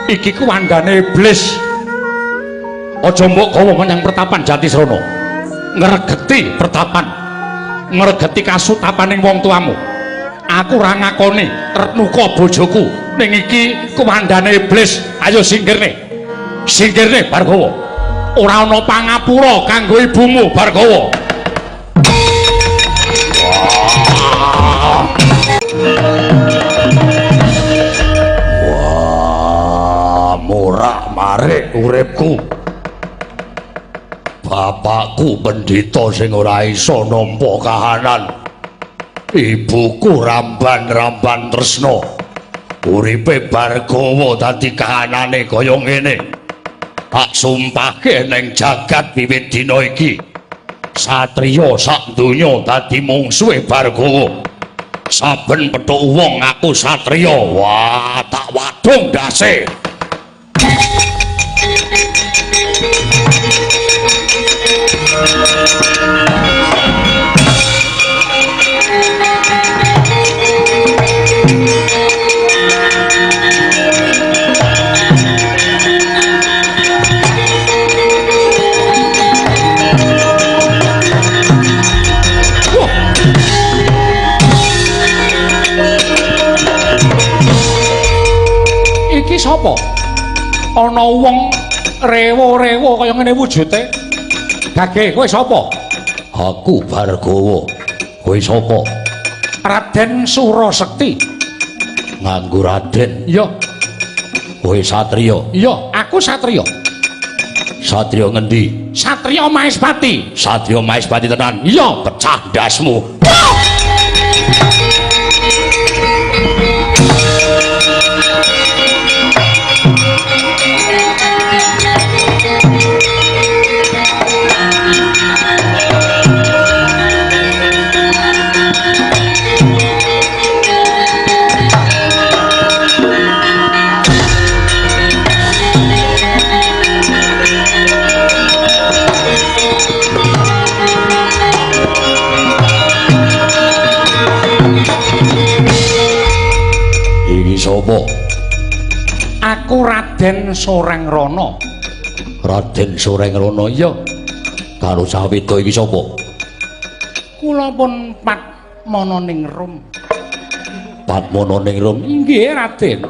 iki kuwandane iblis aja mbok gawa menyang pertapan Jatisrana ngregeti pertapan ngregeti kasutapaning wong tuamu aku ora ngakoni Retnuka bojoku ning iki kuwandane iblis ayo singkirne Bargawa ora ana pangapura kanggo ibumu Bargawa Marik uripku bapakku pendhita sing ora iso nampa kahanan ibuku ramban tresna uripe Bargawa dadi kahanane kaya ngene tak sumpahke ning jagat wiwit dina iki satriya sak donya dadi mungsuhe Bargawa saben petuk wong aku satriya wah tak wadung ndase ana wong rewo-rewo kaya ngene wujude. Gage, kowe sapa? Aku Bargawa. Kowe sapa? Raden Surasekti. Nganggo Raden. Iya. Kowe satriya. Iya, aku satriya. Satriya ngendi? Satriya Maespati. Satriya Maespati tenan. Iya, Pecah ndasmu. Sapa? Aku Raden Sorengrana. Raden Sorengrana. Iya. Karo cah wedok iki sapa? Kula pun Patmana Ningrum. Patmana Ningrum. Inggih, Raden.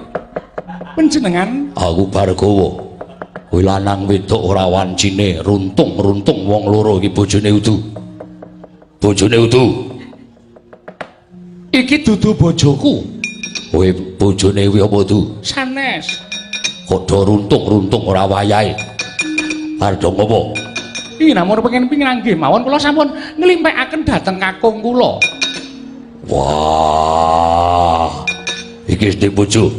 Panjenengan? Aku Bargawa. Kowe lanang wedok ora wancine, runtung-runtung wong loro iki bojone udu. Bojone udu. Iki dudu bojoku. Kowe bojone kuwi apa tu? Sanes. Kodho runtung-runtung ora wayahe. Ardhong apa? Iki namun pengen pinanggih mawon kula sampun nglimpekaken dhateng kakung kula. Wah. Iki sedhe bojo.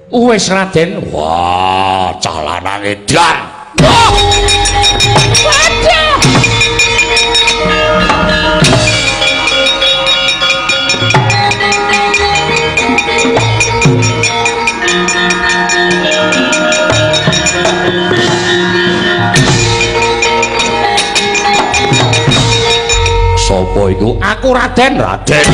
Wis Raden. Wah, cah lanang edan. Waduh. Sopo iku? Aku Raden. Raden.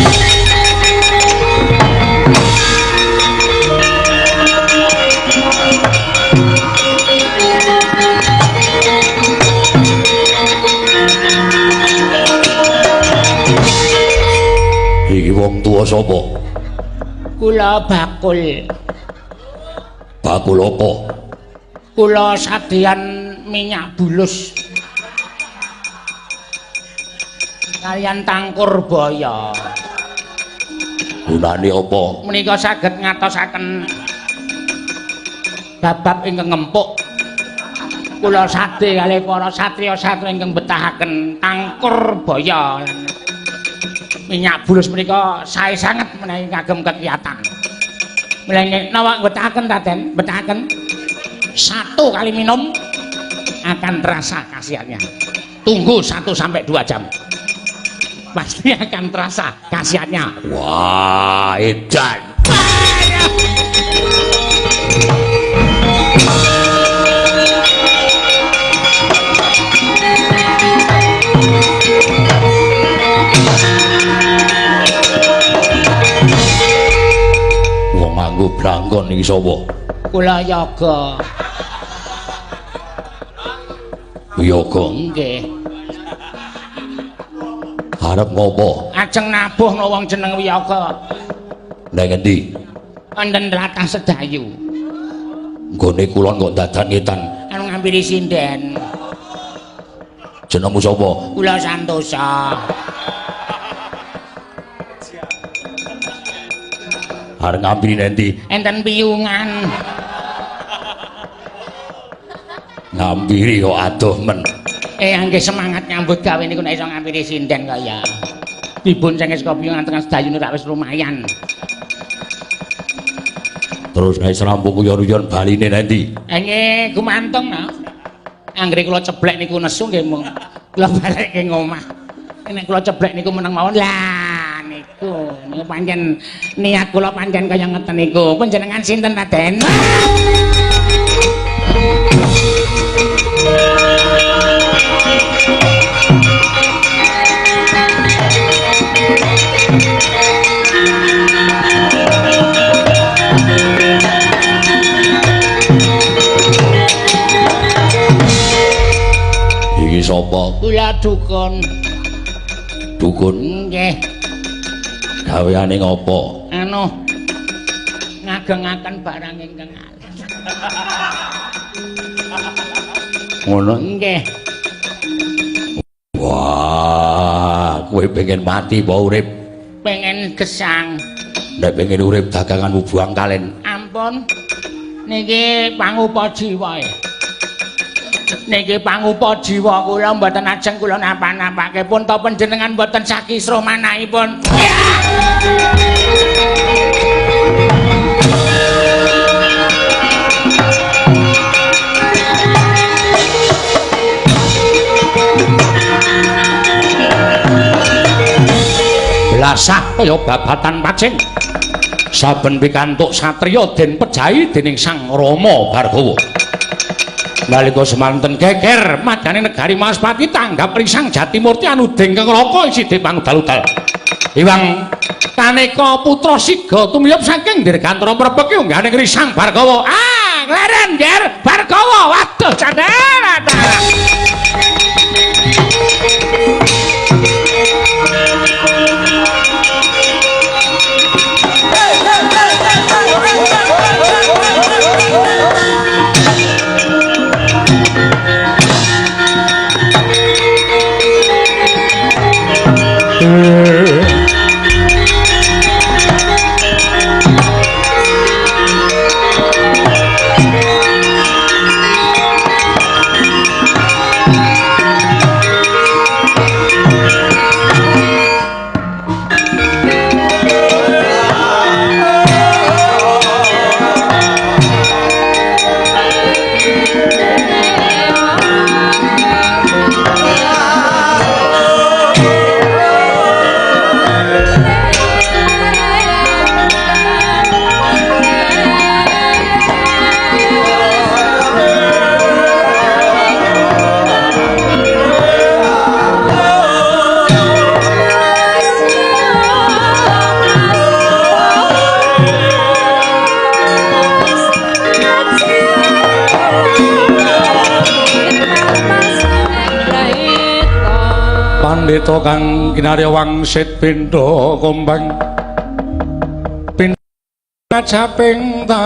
Iki wong tuwa sapa? Kula bakul. Bakul apa? Kula sadeyan minyak bulus. Kaliyan tangkur baya. Gunane apa? Menika saged ngatosaken babab ingkang ngempuk. Kula sade kalih para satriya-satriya ingkang betahaken tangkur baya. Minyak bulus menika sae sanget menawi kagem kekiyatan. Mlene nawa betahaken Raden, betahaken 1 kali minum akan terasa khasiatnya. Tunggu 1 sampai 2 jam. Pasti akan terasa khasiatnya. Wah, edan. Wong nganggo blangkon iki sapa? Kula yoga. Yoga. Nggih. Arep ngopo? Ajeng nabuhna wong jeneng Wiyaga. Nang endi? Wonten Tlatah Sedayu. Nggone kulon kok dadan ngetan. Anu ngampiri sinden. Jenengmu sapa? Kula Santosa. Arep ngampiri endi? Enten piyungan. Ngampiri kok adoh men. Angge semangat nyambut gawe niku nek iso ngampiri sinden kaya. Dipun sengis kopiyungan tengah Sedayu nek wis lumayan. Terus nek serampung kuyon-kuyon baline endi? Nggih gumantung no. Anggere kula ceblek niku nesu nggih mung kula balekke ngomah. Nek kula ceblek niku meneng mawon lah niku pancen niat kula pancen kaya ngeten niku. Panjenengan sinten Raden? Iki sapa? Kula dukun. Dukun. Nggih. Gaweane ngopo? Anu ngagengaken barang ingkang alit. Ngono. Nggih. Wah, kowe pengen mati apa urip? Pengen gesang. Nek pengen urip daganganmu buang kalen. Ampun. Niki pangupa jiwa. Niki pangupa jiwa kula mboten ajeng kula napa-napake pun ta panjenengan mboten sakisruh manahipun. Blasah kaya babatan pacing. Saben pikantuk satriya den pejahi dening Sang Rama Bargawa. Nalika semanten geger madane negari Maspati tanggap risang Jatimurti anuding kengraka isi pangudal-udal. Iwang kaneka putra siga tumiyup saking dirgantara mrebek ungganing risang Bargawa. Ah, leren nger Bargawa. Waduh, candela. Pandita kang kinarya wangsit pindha kumbang pindha caping tawang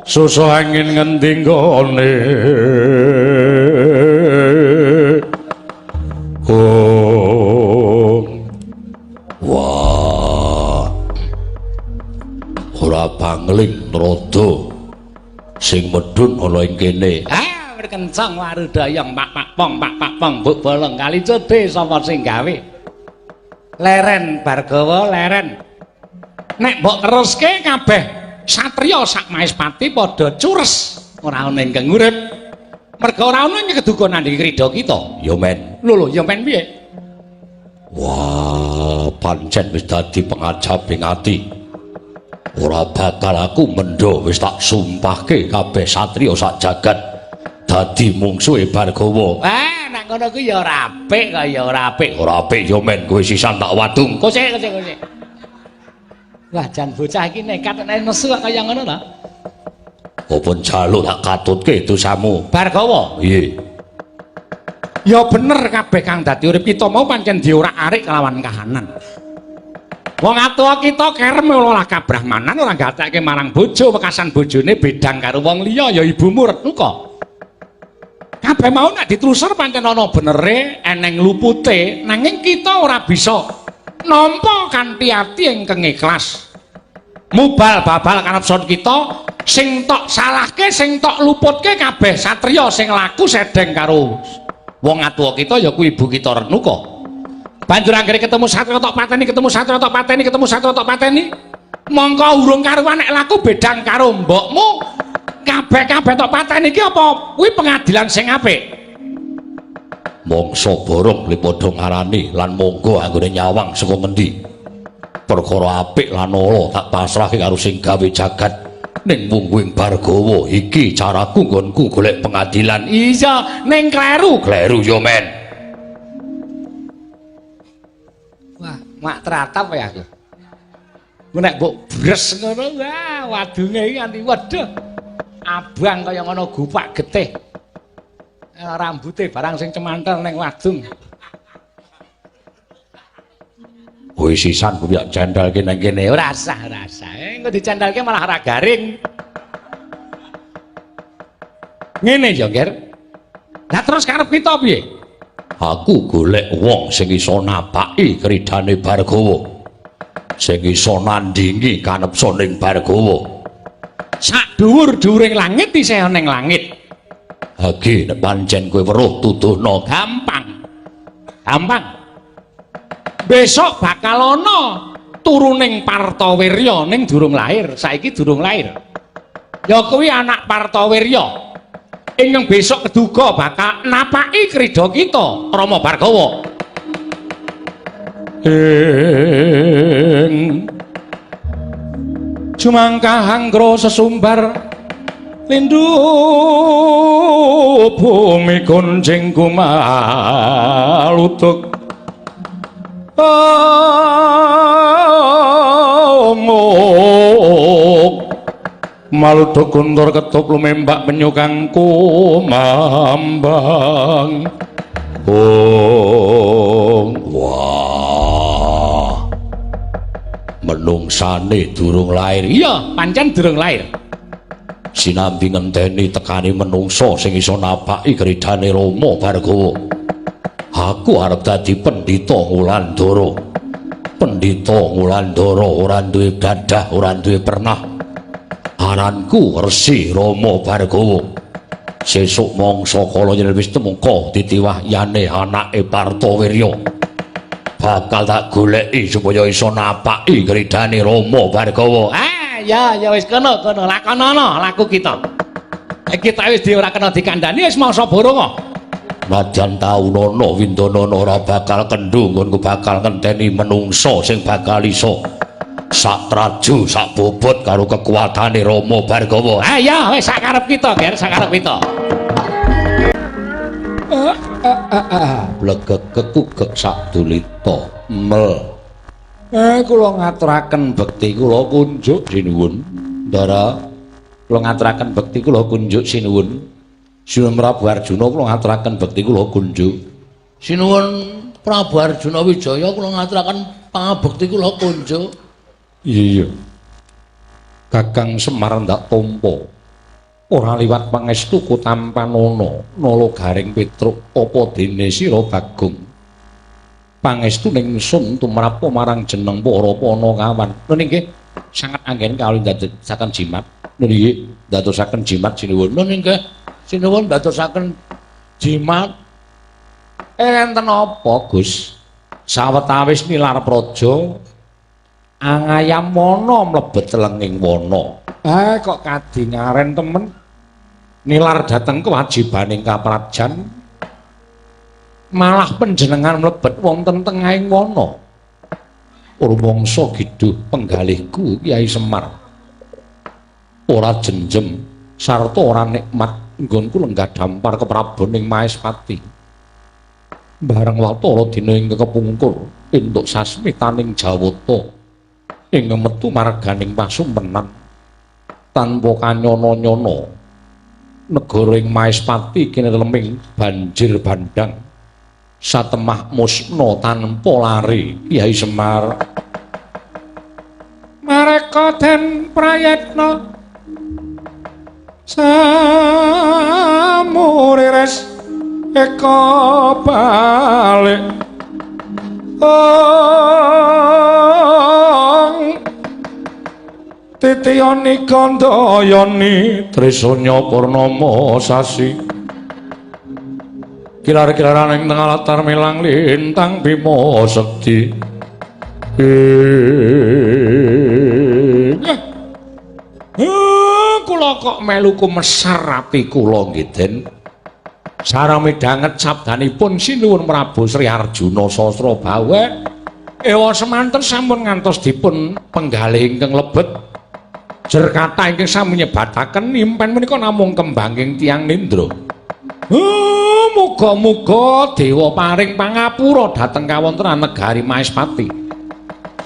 susu angin ngendi nggone Bangling Rada sing medhun ana ing kene. Ah, berkencang warudayang pak pong mbok bolong kali cedhe sapa sing gawe. Leren Bargawa, leren. Nek mbok teruske kabeh satriya sak Maespati padha cures ora ana ingkang urip. Merga ora ana ing kedukunan iki krida kita. Ya men. Lho, ya men piye? Wah, pancen wis dadi pengajabing ati. Ora bakal aku mendho wis tak sumpahke kabeh satriya sak jagat dadi mungsuhe Bargawa. Nek ngono kuwi ya ora apik kok ya ora apik. Ora apik ya men, kowe sisan tak wadung. Kosek. Wah, jan bocah iki nekat nek nesu kaya ngono ta. Apa jaluk tak katutke dosamu. Bargawa. Piye? Ya bener kabeh kang dadi urip kita mau pancen diorak-arik kelawan kahanan. Wong atua kita kerem olah kabrahmanan ora gatekke marang bojo wekasan bojone bedang karo wong liya ya ibumu Renuka. Kabeh mau nek ditelusur pancen ana benere eneng lupute nanging kita ora bisa nampa kanthi ati ingkang ikhlas. Mubal babal karepson kita sing tok salahke sing tok luputke kabeh satriya sing laku sedeng karo wong atua kita ya kuwi ibu kita Renuka. Banjur anggere ketemu satriya tok pateni, mongko urung karuan nek laku bedang karo mbokmu kabeh tok pateni iki apa kuwi pengadilan sing apik. Mangsa borong li padha ngarani lan monggo anggone nyawang saka ngendi. Perkara apik lan ala tak pasrahke karo sing gawe jagat ning mungguing Bargawa iki caraku nggonku golek pengadilan. Iya, ning kleru ya men. Wah, mak teratap ya aku. Nek mbok bres ngono, wah wadunge iki nganti waduh. Abang kaya ngono gupak getih. Rambute barang sing cemantel ning wadung. Kowe sisan kuwi cendhalke nang kene. Ora sah. Engko dicendhalke malah ora garing. Ngene ya, Nger. Lah terus karep kita piye? Aku golek wong sing iso napaki kridane Bargawa. Sing iso nandingi kanepsoning Bargawa. Sak dhuwur-dhuwuring langit isih ana ning langit. Hage nek pancen kowe weruh tuduhno Gampang. Besok bakal ana turuning Partawirya ning durung lahir. Saiki durung lahir. Ya kuwi anak Partawirya. Ingkang besok keduga bakal napaki krida kita Rama Bargawa. Jumangkah anggro sesumbar lindu bumi kunjing kumalutuk maluduk kuntur ketuk lumembak penyukang kumambang. Wah. Menungsane durung lair. Iya, pancen durung lair. Sinambi ngenteni tekani menungso sing iso napaki kridane Rama Bargawa. Aku arep dadi pendhita Wulandara. Pendhita Wulandara ora duwe dadah, ora duwe pernah. Aranku Resi Rama Bargawa. Sesuk mangsa kala yen wis temungko ditiwahyane anake Partawirya. Bakal tak goleki supaya iso napaki kridane Rama Bargawa. Ya wis kono lakonono laku kita. Kita wis ora kena dikandhani wis mangsa borong. Nadyan taunana windanana ora bakal kendhu nggonku bakal ngenteni menungso sing bakal iso sak traju sak bobot karo kekuatane Rama Bargawa. Ya wis sakarep kita, Ger, sakarep kita. Blegek kekugek sak dulita mel. Kula ngaturaken bekti kula kunjuk sinuwun. Ndara kula ngaturaken bekti kula kunjuk sinuwun. Sinuwun Prabu Arjuna kula ngaturaken bekti kula kunjuk. Sinuwun Prabu Arjuna Wijaya kula ngaturaken pangabekti kula kunjuk. Iya. Kakang Semar ndak tampa. Ora liwat pangestu Kutampanana, nala garing Petruk apa dene sira Bagong. Pangestu ning sun tumrap marang jeneng para Panakawan. Nun nggih sanget anggen kawula ndadosaken jimat. Nun nggih ndadosaken jimat sinuwun. Nun nggih sinuwun ndadosaken jimat. Enten apa, Gus? Sawetawis nilar praja angayam wana mlebet lenging wana. Kok kadingaren temen nilar dhateng kewajibaning kaprajan malah panjenengan mlebet wonten tengahing wana. Rumangsa giduh penggalihku Kyai Semar. Ora jenjem sarta ora nikmat nggonku lenggah dampar keprabaning Mahespati. Bareng watara dina ing kepungkur entuk sasmitaning Jawata ing metu marganing pasumpenan tanpa kanyana-nyana. Negara ing Mahespati kene leming banjir bandang satemah musna tanpa lari. Kyai Semar mareka den prayatna samurires eka balik titiyani gandayani trisanya purnama sasi kilar-kilaraning tengah latar milang lintang Bima Sekti. Kula kok melu kumesar ati kula nggih Den. Sareng midhanget sabdanipun sinuwun Prabu Sri Arjuna Sasrabawa ewa semanten sampun ngantos dipun penggalih ingkang lebet. Jer kathah ingkang sami nyebataken impen menika namung kembanging tiyang nindra. Muga-muga dewa paring pangapura dhateng kawontenan negari Mahespati.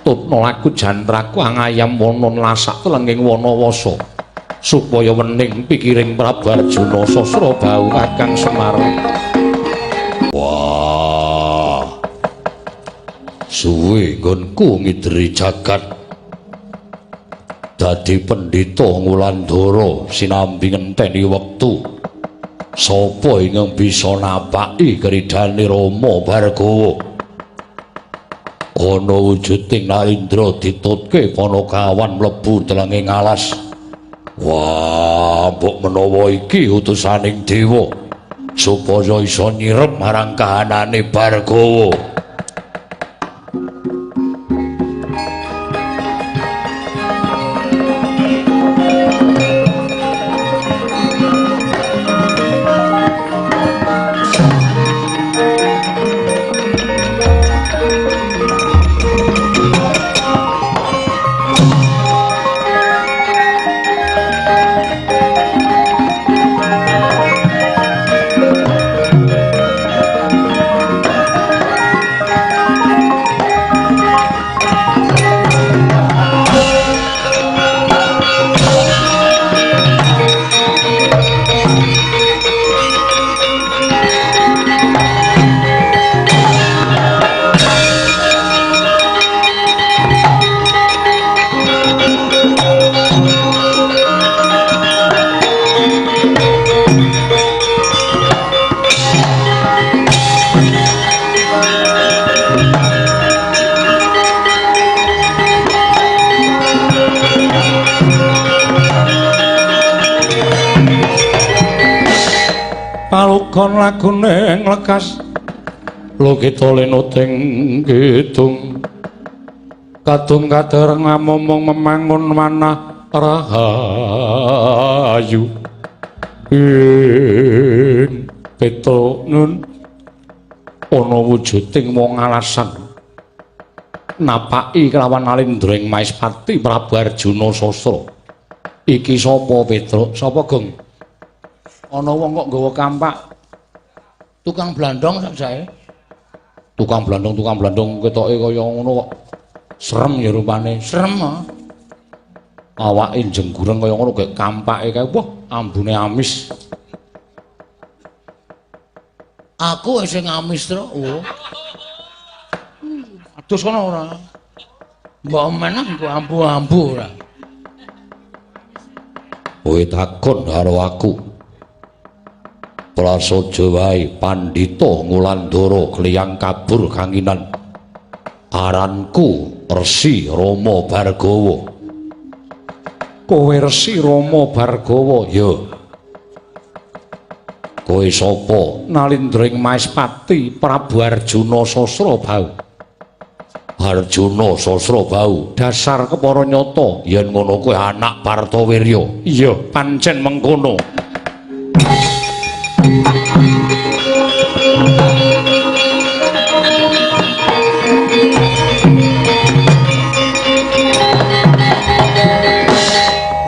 Tutna laku jantraku angayam wana lasak telenging wana wasa supaya wening pikiring Prabu Arjuna Sasrabawa Kakang Semar. Wah. suwe nggonku ngidri jagat dadi pendhita Ngulandara sinambi ngenteni wektu sapa ingkang bisa napaki kridane Rama Bargawa ana wujuding Narendra ditutke Panakawan mlebu delenging alas. Wah, mbok menawa iki utusaning dewa supaya iso nyirep marang kahanane Bargawa. Palugon lagune nglekas lo kita lenuting kidung kadung kadereng ngomong memangun manah rahayu ing Peto nun ana wujuding wong alasan napaki kelawan Narendra ing Maespati Prabu Arjuna Sastra. Iki sapa Petruk? Sapa Gong? Ana wong kok nggawa kampak tukang blandong sak jae. Tukang blandong ketoke kaya ngono kok. Serem ya rupane. Serem. Awake jenggureng kaya ngono gek kampake kae. Wah, ambune amis. Aku sing amis to. Oh. Adus kono ora. Mbok meneh engko ambu-ambu ora. Kowe takon karo aku. Prasaja wae Pandhita Ngulandara kliyang kabur kanginan. Aranku Resi Rama Bargawa. Kowe Resi Rama Bargawa? Ya. Kowe sapa? Narendra ing Maespati Prabu Arjuna Sasrabau. Arjuna Sasrabau. Dasar kepara nyata Yen ngono kowe anak Partawirya. Iya, pancen mengkono.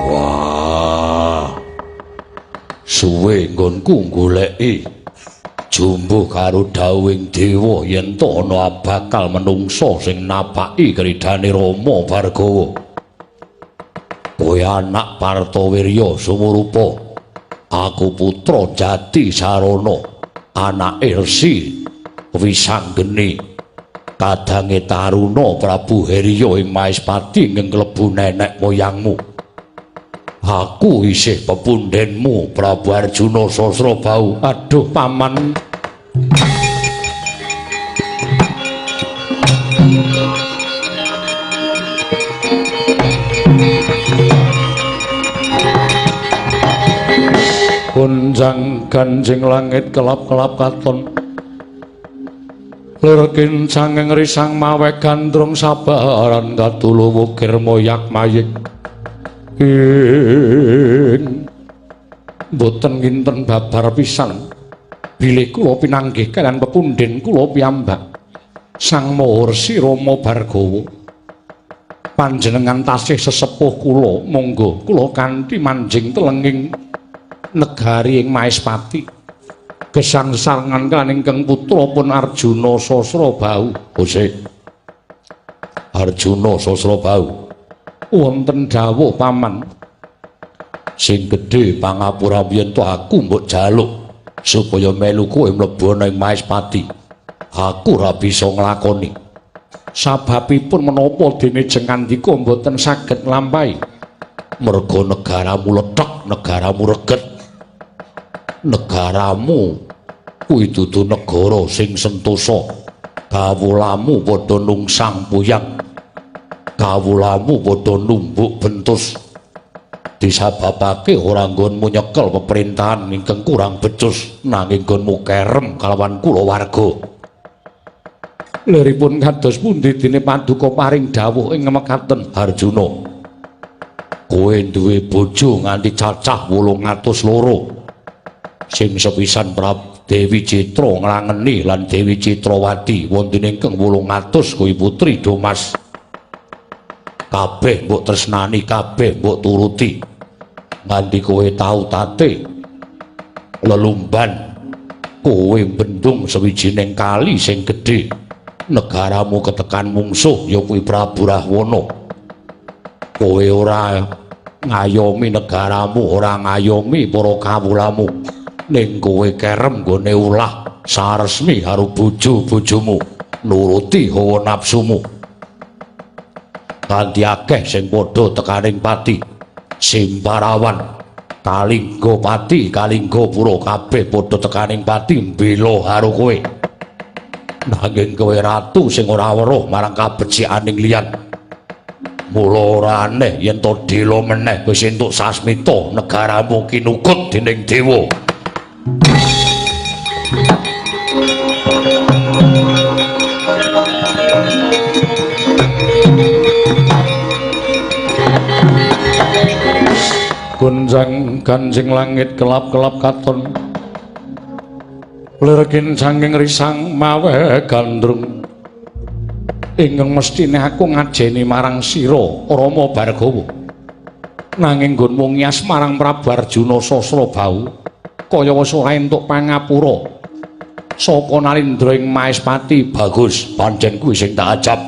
Wah. Suwe nggonku goleki jumbuh karo dawuhing dewa yen to ana bakal menungsa sing napaki kridane Rama Bargawa. Kowe anak Partawirya sumurupa. Aku putra Jati Sarana, anake Resi Wisanggeni, kadange Taruna Prabu Herya ing Maespati ing klebu nenek moyangmu. Aku isih pepundhenmu Prabu Arjuna Sasrabau. Aduh paman. Gunjang ganjing langit kelap-kelap katon lerkin sanging risang mawe gandrung sabaran katulu wukir moyak mayik boten nginten babar pisan bilih kula pinanggih kaliyan pepundhen kula piyambak Sang Maharsi Rama Bargawa. Panjenengan tasih sesepuh kula, monggo kula kanthi manjing telenging negari ing Maespati gesang sarengan kan ingkang putra pun Arjuna Sasrabau. Ose Arjuna Sasrabau wonten dawuh paman sing gedhe pangapura yen to aku mbok jaluk supaya melu kowe mlebu ana ing Maespati. Aku ora bisa nglakoni Sababipun menapa dene jengandika mboten saged nglampahi? Merga negaramu lethek, negaramu reget. Negaramu kuwi dudu negara sing sentosa. Kawulamu padha nungsang puyang. Kawulamu padha numbuk bentus. Disababake ora nggonmu nyekel pemerintahan ingkang kurang becus nanging nggonmu kerem kalawan kulawarga. Liripun kados pundi dene Paduka paring dawuh ing mekaten Arjuna. Kowe duwe bojo nganti cacah 802. Sing sepisan Dewi Citra nglangeni lan Dewi Citrawati wonten ingkang 800 kuwi putri Domas. Kabeh mbok tresnani, kabeh mbok turuti. Nganti kowe tau tate lelumban, kowe bendung sawijining kali sing gedhe. Negaramu ketekan mungsuh ya kuwi Prabu Rahwana. Kowe ora ngayomi negaramu, ora ngayomi para kawulamu. Ning kowe kerem nggone ulah saresmi karo bojo-bojomu, nuruti hawa nafsumu. Kanthi akeh sing padha tekaning pati, Simparawan, Kalingga Pati, Kalingga Pura kabeh padha tekaning pati mbela karo kowe. Nanging kowe ratu sing ora weruh marang kabecikaning liyan. Mula ora aneh yen to dela meneh wis entuk sasmita negaramu kinukut dening dewa. Gunjang ganjing langit kelap-kelap katon lirgin sanging risang mawe gandrung ingkang mestine aku ngajeni marang sira Rama Bargawa nanging nggonmu ngias marang Prabu Arjuna Sasrabau kaya wis ora entuk pangapura saka Narendra ing Maespati. Bagus, pancen kuwi sing tak ajab.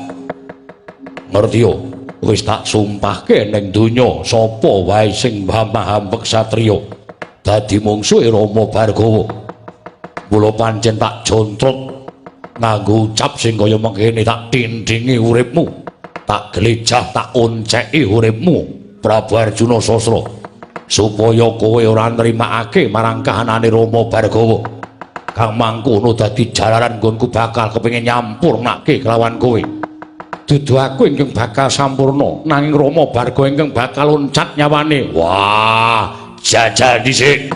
Ngerti yo, wis tak sumpahke ning donya sapa wae sing mbah-mbah satriya dadi mungsuhe Rama Bargawa. Mula pancen tak jontrot nganggo ucap sing kaya mengkene, tak tindhingi uripmu, tak glejah, tak onceki uripmu Prabu Arjuna Sasra supaya kowe ora nrimakake marang kahanane Rama Bargawa. Kang mangkono dadi jalaran nggonku bakal kepengin nyampurnake kelawan kowe. Dudu aku ingkang bakal sampurna, nanging Rama Bargawa ingkang bakal loncat nyawane. Wah, jajal dhisik.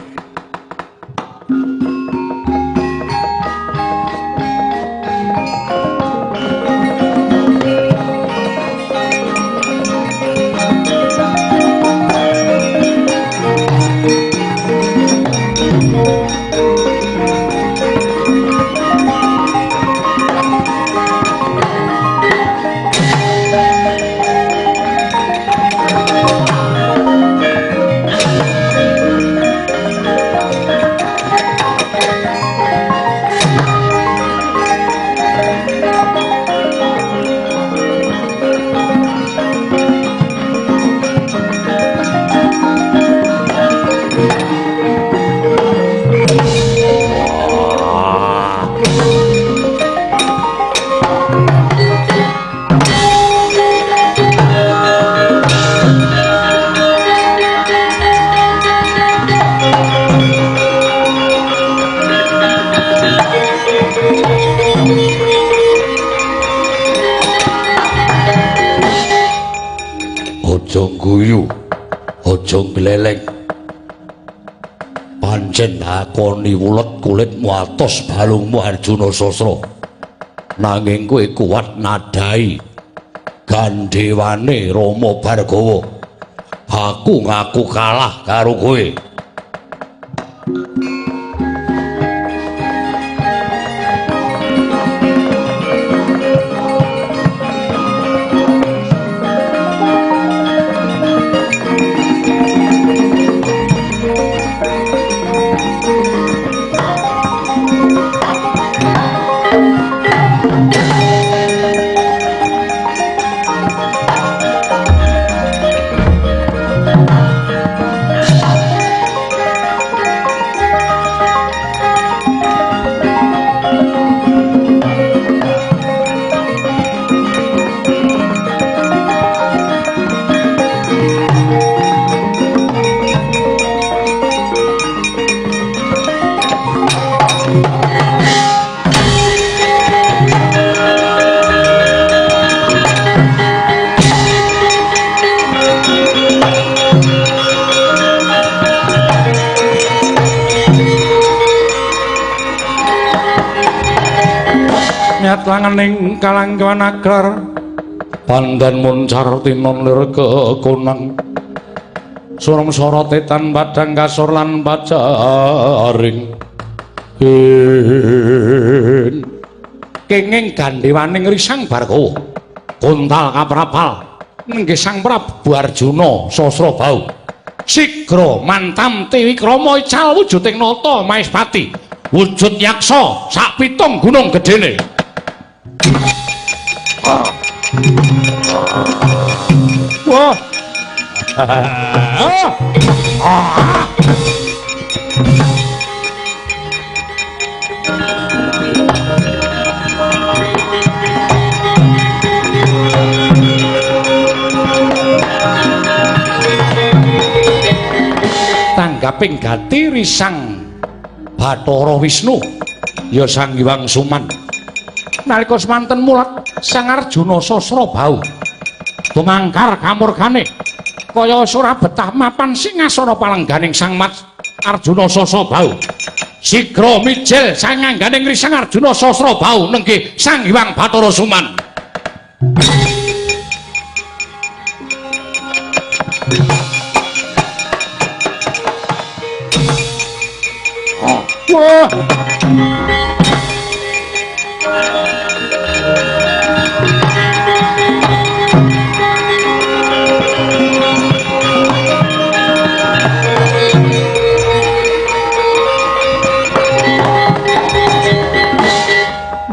Aja guyu, aja gleleng. Pancen lakoni wulet kulitmu atos balungmu Arjuna Sasra. Nanging kowe kuat nadai gandhewane Rama Bargawa. Aku ngaku kalah karo kowe. langening kalanggawan agrar pandan muncar tinon lir kekonang surum sorotetan padang kasur lan pacaring kenging gandewaning risang Bargawa kuntal kaprapal nenggih Sang Prabu Arjuna Sasrabau sigra mantam Triwikrama ical wujuding nata Maespati wujud yaksa sak pitung gunung gedene wah tanggaping gati risang Bathara Wisnu ya Sang Hyang Suman nalika semanten mulat Sang Arjuna Sasrabau tumangkar kamurgane kaya sora betah mapan singasana palengganing Sang Mas Arjuna Sasrabau sigra mijil sangangganing risang Arjuna Sasrabau nenggih Sang Hyang Bathara Suman wah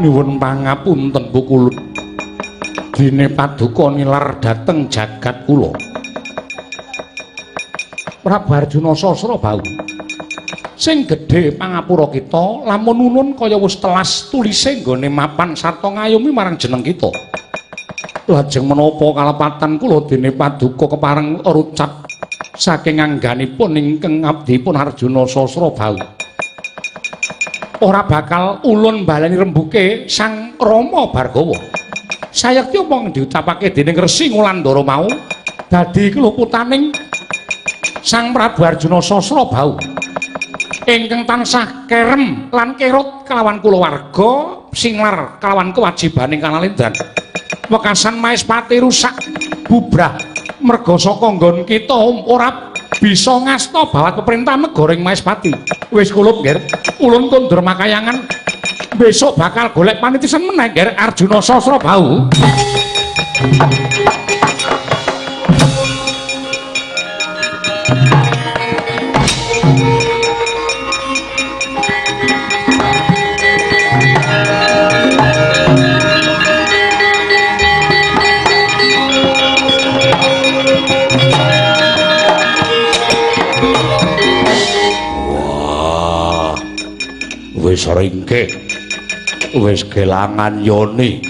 nyuwun pangapunten Pukulut dene paduka nilar dhateng jagat kula Prabu Arjuna Sasrabau sing gedhe pangapura kita lamun nunun kaya wis telas tulise nggone mapan sarta ngayomi marang jeneng kita lajeng menapa kalepatan kula dene paduka kepareng rucat saking angganipun ingkang abdipun Arjuna Sasrabau ora bakal ulun baleni rembuke Sang Rama Bargawa sayekti omong diucapake dening Resi Ngulandara mau dadi keluputaning Sang Prabu Arjuna Sasrabau ingkang tansah kerem lan kerut kelawan kulawarga singlar kelawan kewajibaning kanalindran wekasan Maespati rusak bubrah merga saka nggon kita ora bisa ngasta bawat peperintah negara ing Maespati wis kulup nggih ulun kondur makayangan besok bakal golek panitisan meneh nggih Arjuna Sasrabau wis ringkih wis kelangan yoni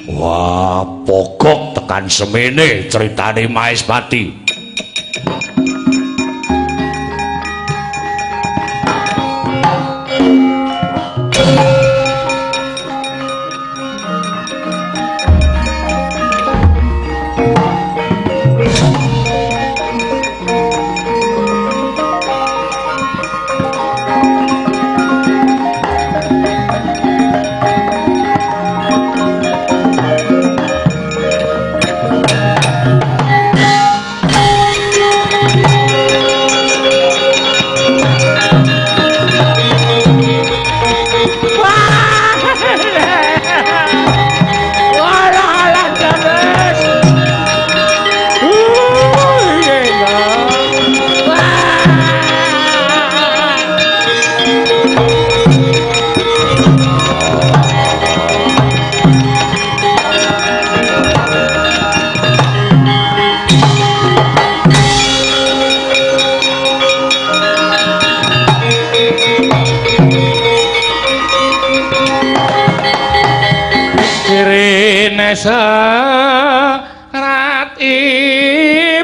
wah pokok tekan semene critane Maespati serat ibaran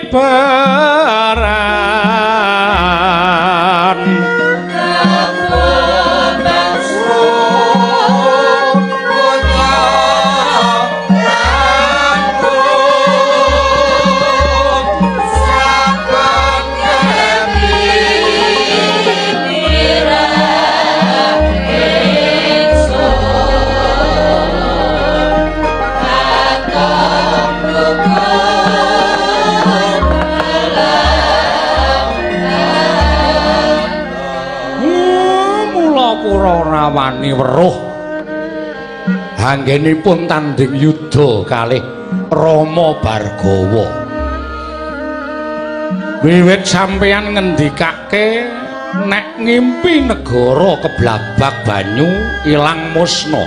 nglakoni weruh anggenipun tanding yuda kalih Rama Bargawa. Wiwit sampeyan ngendikake nek ngimpi negara keblabak banyu ilang musna.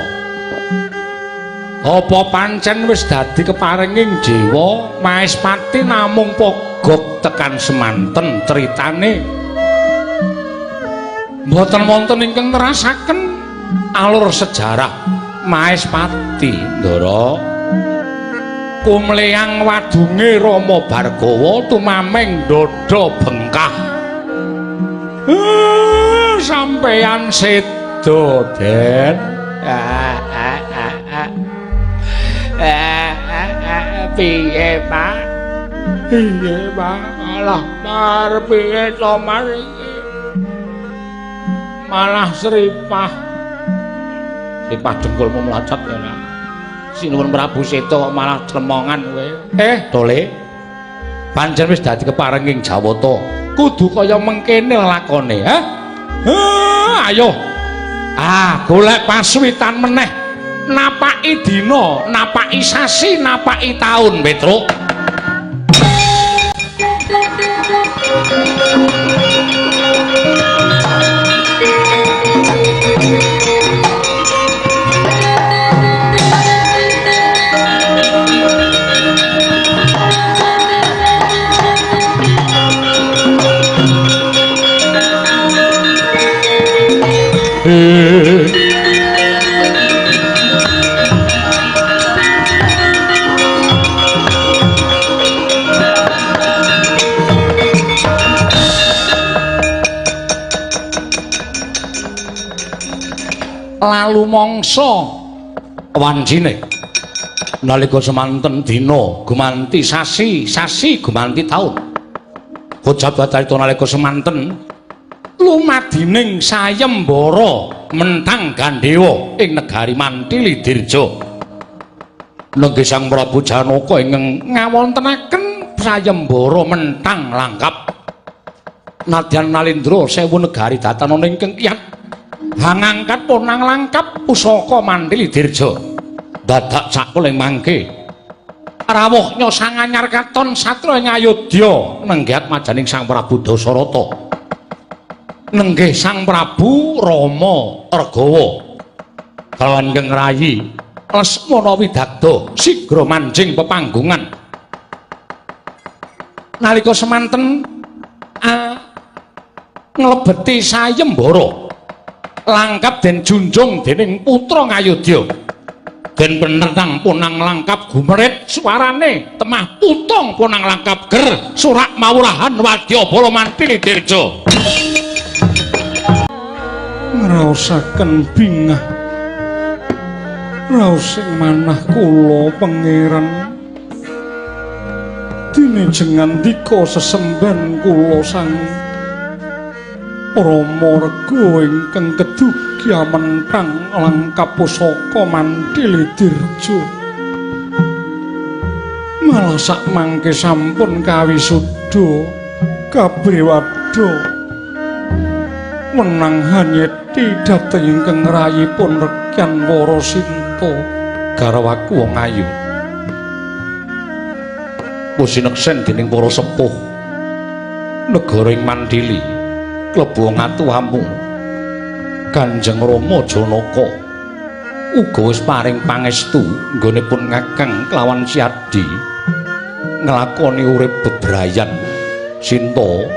Apa pancen wis dadi keparinging dewa Maespati namung pogok tekan semanten critane? Mboten wonten ingkang nerasaken alur sejarah Maespati, Ndara. Kumleyang wadunge Rama Bargawa tumameng dada bengkah. Sampeyan sedo, Den. Piye, Pak? Piye, Pak? Alah, mar piye to mar iki? Malah sripah. Sripah dengkulmu mlacat ya. Sinuwun Prabu Seta malah tremongan kowe. Dole. Pancen wis dadi keparenging Jawata. Kudu kaya mengkene lakone, ha? Ayo. Golek pasuwitan meneh. Napaki dina, napaki sasi, napaki taun, Petruk. Lalu mangsa wanjine nalika semanten dina gumanti sasi, sasi gumanti taun. Kojabatarita nalika semanten lumadining sayembara mentang Gandhewa ing negari Mantili Dirja. Nenggih Sang Prabu Janaka ingkang ngawontenaken sayembara mentang langkap. Nadyan Nalendra sewu negari datanana ingkang kiyat hangangkat ponang langkap pusaka Mantili Dirja. Dadak sakuling mangke rawuhnya sang anyar katon satra ing Ayodya nenggiat majaning Sang Prabu Dasarata. Nenggih Sang Prabu Rama Regawa kalanggeng rayi Lesmana Widagda sigra manjing pepanggungan. Nalika semanten nglebeti sayembara langkap den junjung dening putra Ngayodya. Den penentang punang langkap gumerit suarane temah putong punang langkap ger surak mawurahan Wadyabala Mantili Dirja. Ngraosaken bingah raos ing manah kula pangeran dene jengan dika sesemban kula sang Rama Rega ingkang kedugya mentang langkap pusaka Mantili Dirja. Malah sak mangke sampun kawisuda kabriwada menang hanyeti dhateng ingkang rayipun Rekyan Warasinta garwaku wong ayu. Pusineksen dening para sepuh negara ing Mantili klebu ngatuhamu Kanjeng Rama Janaka uga wis paring pangestu nggonipun Kakang kelawan Siadi nglakoni urip bebrayan Sinta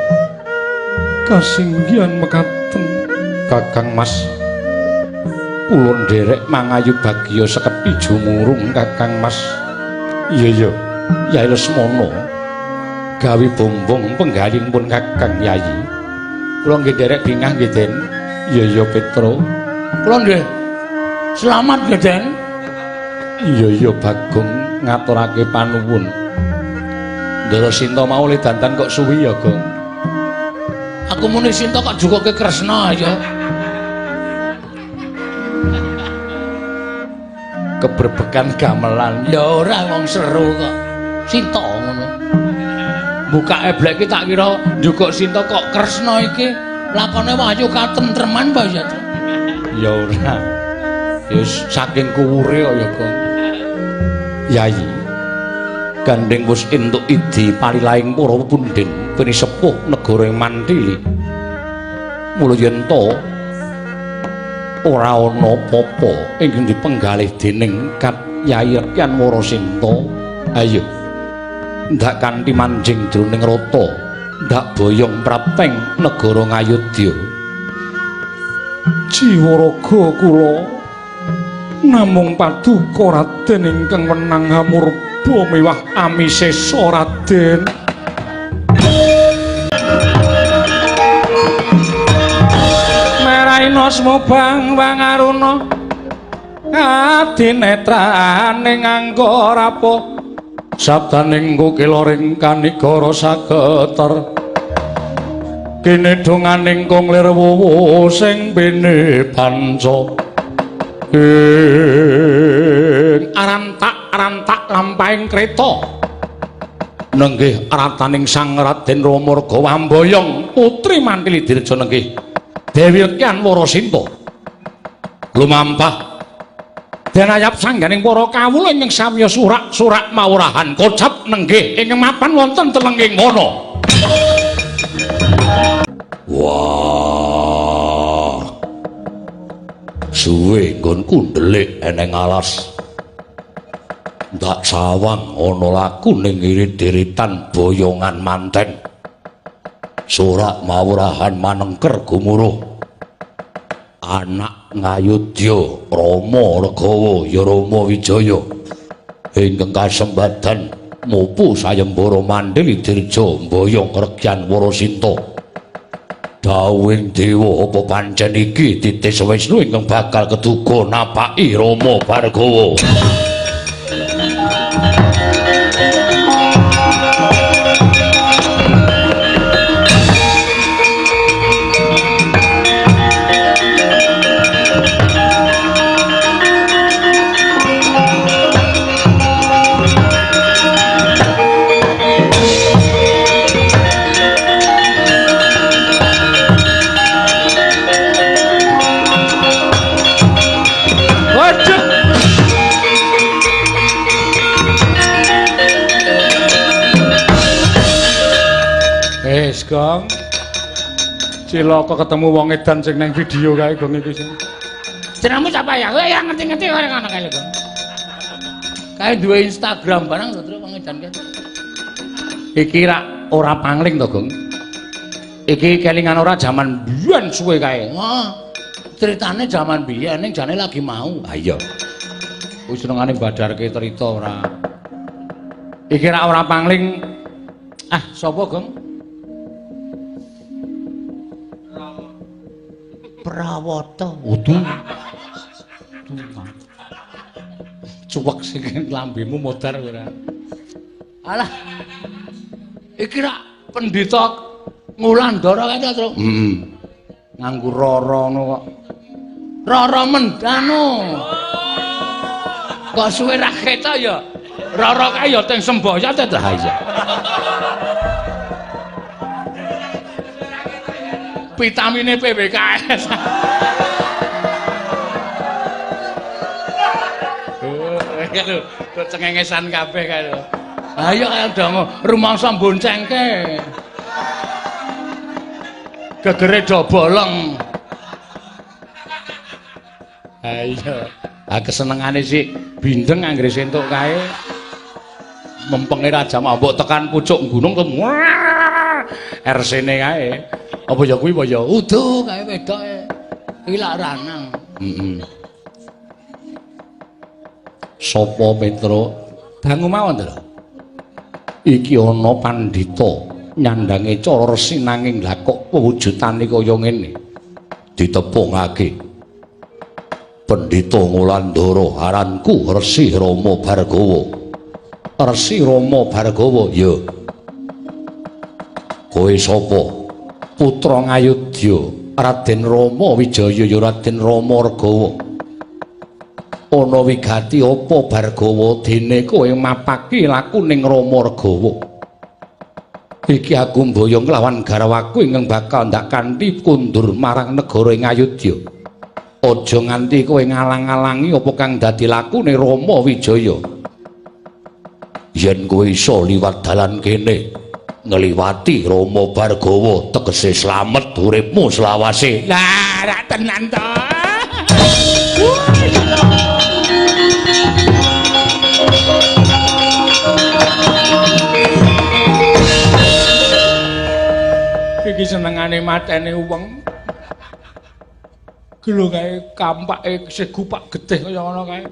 kasinggihan mekaten Kakang Mas kula nderek mangayu bagya sekepi jumurung Kakang Mas. Iya Yai Lesmana gawe bombong penggaling pun Kakang Yayi. Kula nggih nderek bingah nggih Den. Iya Petro. Kula nggih selamat nggih Den. Iya Bagong ngaturake panuwun. Ndara Sinta mau le dandan kok suwi ya, Gong. Aku muni Sinta kok jukoke Kresna ya. Keberbekan gamelan. Ya ora wong seru kok. Sinta ngono. Bukake blek iki tak kira njukuk Sinta kok Kresna iki lakone Wahyu katentreman Mbah ya. Ya ora. Ya saking kuwure ya, Gong. Yayi. Gandeng wis entuk idi palilaing para pundhen peni sepuh negara Mandili. Mula yen to ora ana apa-apa ingkang dipenggalih dening Kat Yayi Rekyan Warasinta. Ayo. Ndak kanthi manjing jroning rata, ndak boyong prapteng negara Ngayodya. Jiwaraga kula namung paduka Raden ingkang wenang hamurba miwah amisesa Raden. Meraina smubang wangaruna adinetraning angga rapuh sabdaning kukilaring kanigara sageter kene donganing konglir wuwu sing bene panca arantak lampahing kreta nenggih rataning Sang Raden Rama Ragawambayang putri Mandili Dirja nenggih Dewi Rekyan Warasinta lumampah denayap sangganing para kawula ingkang samiya surak mawurahan kocap nenggih ingkang mapan wonten telenging mono. Wah, suwe nggonku ndelik eneng alas. Ndak sawang ana laku ning irit-iritan boyongan manten. Surak mawurahan manengker gumuruh. Anak Ngayodya Rama Ragawa ya Rama Wijaya ingkang kasembadan mupu sayembara Mandili Dirja Mboyong Rekyan Warasinta. Dawing dewa apa pancen iki Titis Wisnu ingkang bakal keduga napaki Rama Bhargawa. Gong, cilaka ketemu wong edan sing nang video kae Gong iki sing. Jenengmu sapa ya? Kowe ya ngerti-ngerti kaya ngono kae lho, Gong. Kae duwe Instagram barang lho, wong edan kae. Iki rak ora pangling to, Gong. Iki kelingan ora jaman biyen suwe kae. Wah, ceritane jaman biyen ning jane lagi mau. Ha iya. Wis senengane badarke cerita ora. Iki rak ora pangling. Ah, sapa, Gong? Prawata. Waduh. Cuwek sing lambemu modar ora. Alah. Iki rak pendhita Ngulandara kae to, Tru. Nganggo rara ngono kok. Rara mendano. Kok suwe ra ketok ya. Rara kae ya teng semboyan ta. Ha iya. Vitamine PBKS. Lho, kok cengengesan kabeh kae lho. Ayo kaya ndang rumangsa boncengke. Gegere do bolong. Ha iya. Ha kesenengane sik bindeng anggere entuk kae. Mempenge ra jam mbok tekan pucuk gunung to. RC-ne kae. Apa ya kuwi apa ya? Udo kae wedoke. Iki lak ranang. Sapa Petro? Dangu mawon to. Iki ana pandhita nyandange cara resi nanging lha kok pewujudane kaya ngene. Ditepungake. Pendhita Ngulandara aranku Resi Rama Bhargawa. Resi Rama Bhargawa ya. Kowe sapa? Putra Ngayodya, Raden Rama Wijaya ya Raden Rama Ragawa. Ana wigati apa Bhargawa dene kowe mapaki laku ning Rama Ragawa. Iki aku mboyong lawan garwaku ingkang bakal ndak kanthi kundur marang negara Ngayodya. Aja nganti kowe ngalang-alangi apa kang dadi lakune Rama Wijaya. Yen kowe iso liwat dalan kene, ngliwati Rama Bargawa tegese slamet uripmu selawase. Lah, ra tenan to. Iki senengane mateni wong. Gelo kae kampake segupak getih kaya ngono kae.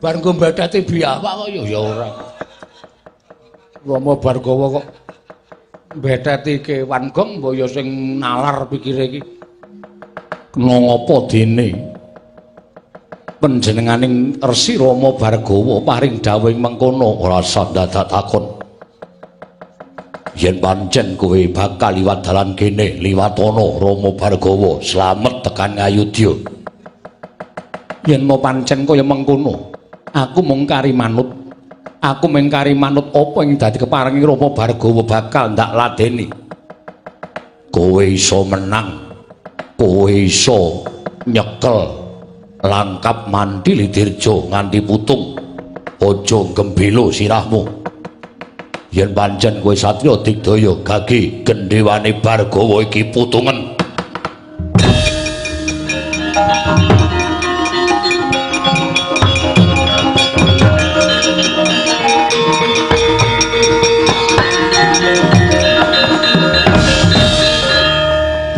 Bar nggo mbadhate biawak kok ya ora. Rama Bargawa kok mbetheti kewan gong mbok ya sing nalar pikire iki. Kena ngapa dene? Panjenenganing Resi Rama Bargawa paring dawuh mengkono Ora usah dadak takon. Yen pancen kowe bakal liwat dalan kene, liwat ana Rama Bargawa slamet tekan Ngayudha. Yen mau pancen kaya mengkono, aku mung kari manut. Aku mung kari manut apa ing dadi keparengi Rama Bargawa bakal ndak ladeni. Kowe iso menang. Kowe iso nyekel langkap Mandili Dirja nganti putung. Aja gembelo sirahmu. Yen pancen kowe satriya digdaya gage gendhewane Bargawa iki putungen.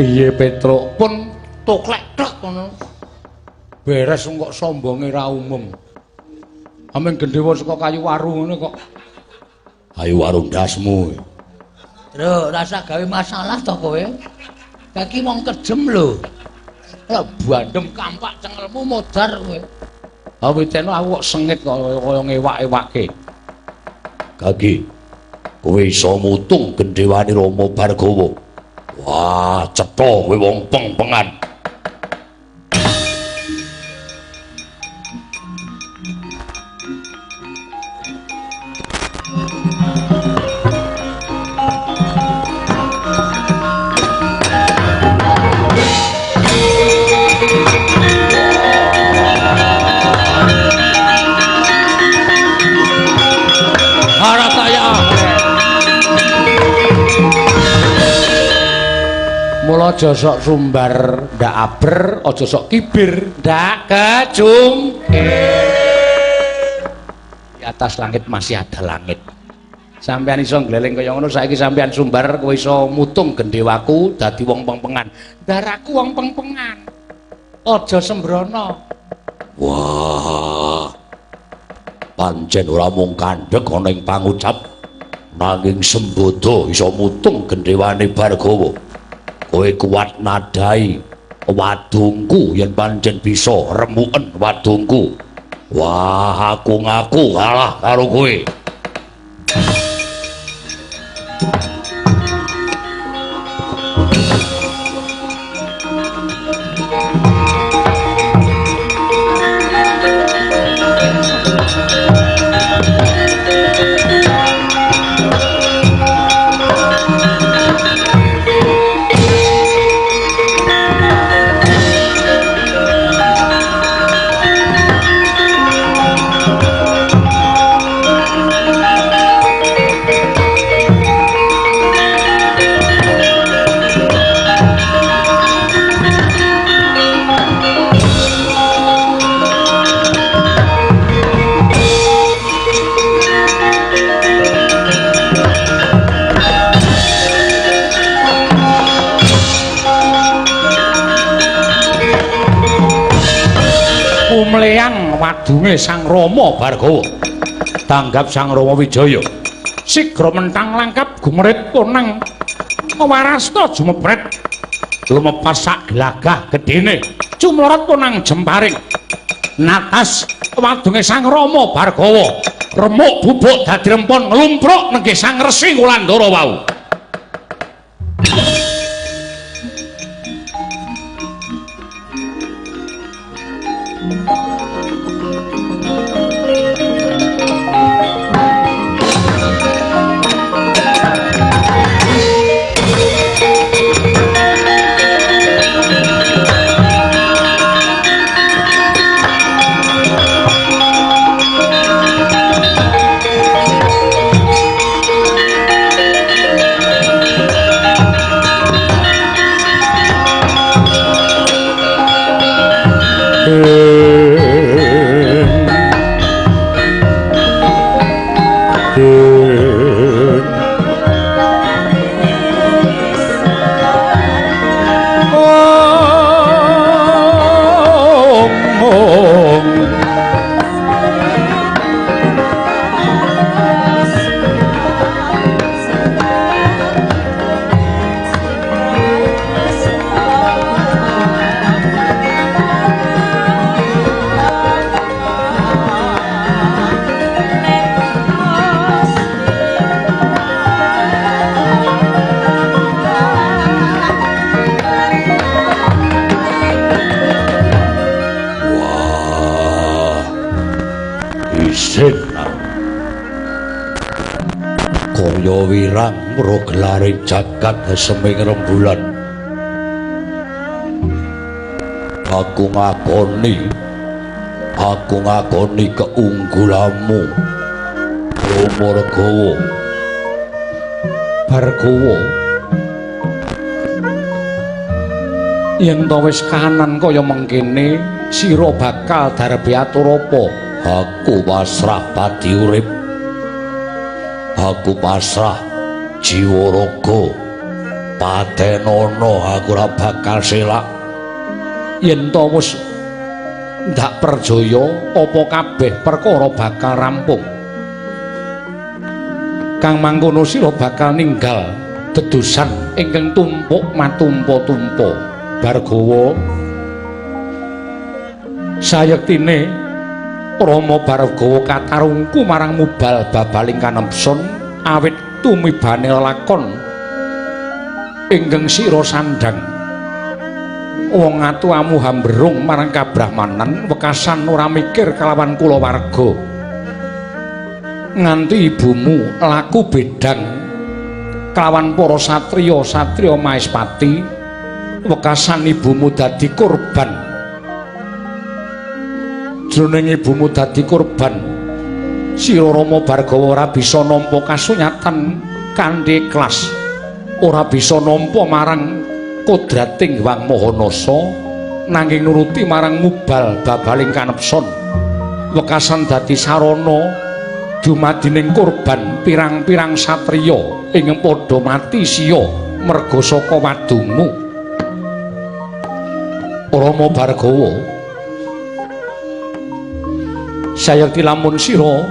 Piye Petruk pun toklek tok ngono. Beres kok sombonge ra umum. Ameng gendhewa saka kayu waru ngono kok. Ayo warung dasmu. Lho, rasa gawe masalah to kowe. Kaki wong kejem lho. Lah bandem kampak cengelmu modar kowe. Awiteno aku kok sengit kaya ngewak-ewakke. Gage. Kowe iso mutung gendhewane Rama Bargawa. Wah, cetha kowe wong peng-pengan. Mula aja sok sumbar ndak aber, aja sok kibir ndak kejungkir. Di atas langit masih ada langit. Sampeyan iso ngleling kaya ngono, saiki sampeyan sumbar kowe iso mutung gendhewaku dadi wong pengpengan. Daraku wong pengpengan. Aja sembrono. Wah. Pancen ora mung kandhek ana ing pangucap, nanging sembodo iso mutung gendhewane Bargawa. Kowe kuat nadai wadungku yen pancen bisa remuken wadungku. Wah, aku ngaku kalah karo kowe. Mleyang wadunge Sang Rama Bargawa. Tanggap Sang Rama Wijaya. Sigra mentang langkap gumrit punang warasta jumebret. Lumepas sak glagah gedene cumlorot punang jemparing. Natas wadunge Sang Rama Bargawa. Remuk bubuk dadi rempon nglumpruk nenggih Sang Resi Wulandara wau. kaya wirang weruh gelaring jagat seming rembulan. Aku ngakoni keunggulanmu Rama Regawa. Bargawa, yen to wis kahanan kaya mengkene sira bakal darbe atur apa? Aku pasrah pati urip, aku pasrah jiwa raga patenana, aku ora bakal selak. Yen to wis ndak perjaya apa kabeh perkara bakal rampung. Kang mangkono sira bakal ninggal dedosan ingkang tumpuk matumpa-tumpa. Bargawa, sayektine Rama Bargawa katarungku marang mubal babaling kanepson awit tumibane lakon ingkang sira sandhang. Wong atuamu hamberung marang kabrahmanan wekasan ora mikir kalawan kulawarga. Nganti ibumu laku bedang kelawan para satriya Maespati, wekasan ibumu dadi korban. Jroning ibumu dadi korban, sira Rama Bargawa ora bisa nampa kasunyatan kanthi ikhlas, ora bisa nampa marang kodrating Hyang Mahanasa, nanging nuruti marang mubal babaling kanepson. Wekasan dadi sarana dumadining korban pirang-pirang satriya ing padha mati siya merga saka wadungmu. Rama Bargawa, sayekti lamun sira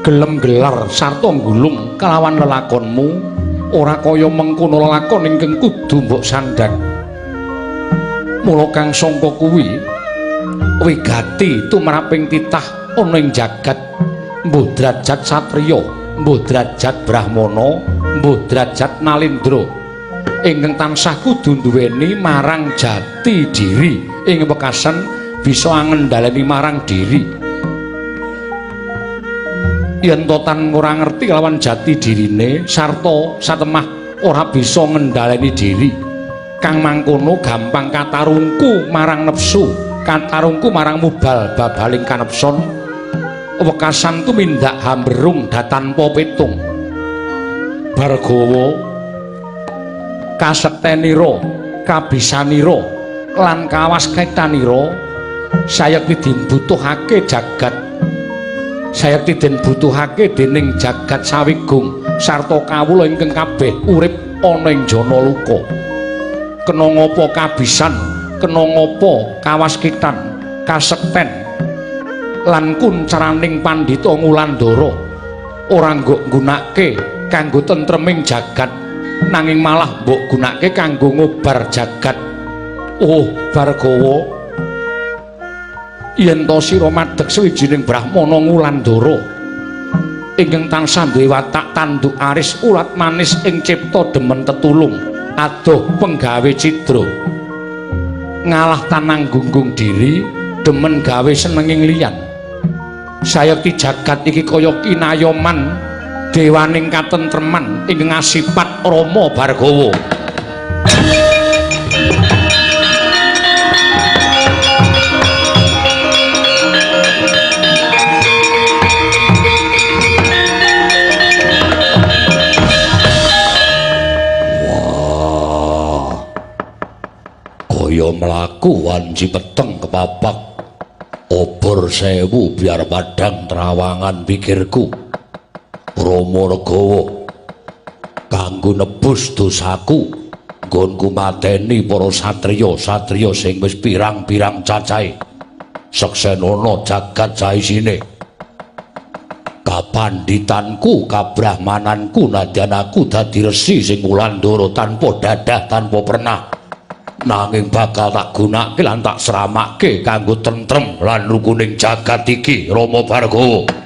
gelem gelar sarta nggulung kelawan lelakonmu, ora kaya mengkono lelakon ingkang kudu mbok sandhang. Mula kang sangka kuwi wigati tumraping titah ana ing jagat, mbuh derajat satriya, mbuh derajat brahmana, mbuh derajat nalendra, ingkang tansah kudu nduweni marang jati diri ing wekasan bisa ngendhaleni marang diri. Yen to tan ora ngerti lawan jati dirine sarta satemah ora bisa ngendhaleni diri, kang mangkono gampang katarungku marang nepsu, katarungku marang mubal babaling kanepson, wekasan tumindak hamberung datanpa pitung. Bargawa, kasektenira, kabisanira lan kawasketanira sayekti dibutuhake jagat, sayekti den butuhake dening jagat sawigung sarta kawula ingkang kabeh urip ana ing jana luka. Kena ngapa kabisan, kena ngapa kawasketan, kasekten lan kuncaraning Pandhita Ngulandara ora mbok gunakake kanggo tentreming jagat, nanging malah mbok gunakake kanggo ngobar jagat. Oh Bargawa, yen to sira madheg sawijining Brahmana Ngulandara ingkang tansah duwe watak tanduk aris ulat manis ing cipta demen tetulung adoh penggawe cidra, ngalah tanang gunggung diri demen gawe senenging liyan. Sayekti jagat iki kaya kinayoman dewaning katentreman ing ngasipat Rama Bargawa. Wah, kaya mlaku wanci peteng kepapak obor sewu biar padang trawangan pikirku. Rama Regawa, kanggo nebus dosaku nggonku mateni para satriya sing wis pirang-pirang cacahe seksenana jagat saisine. Kapandhitanku, kabrahmananku nadyan aku dadi resi sing Ngulandara tanpa dadah tanpa pernah, nanging bakal tak gunakake lan tak sramake kanggo tentrem lan rukuning jagat iki. Rama Bargawa.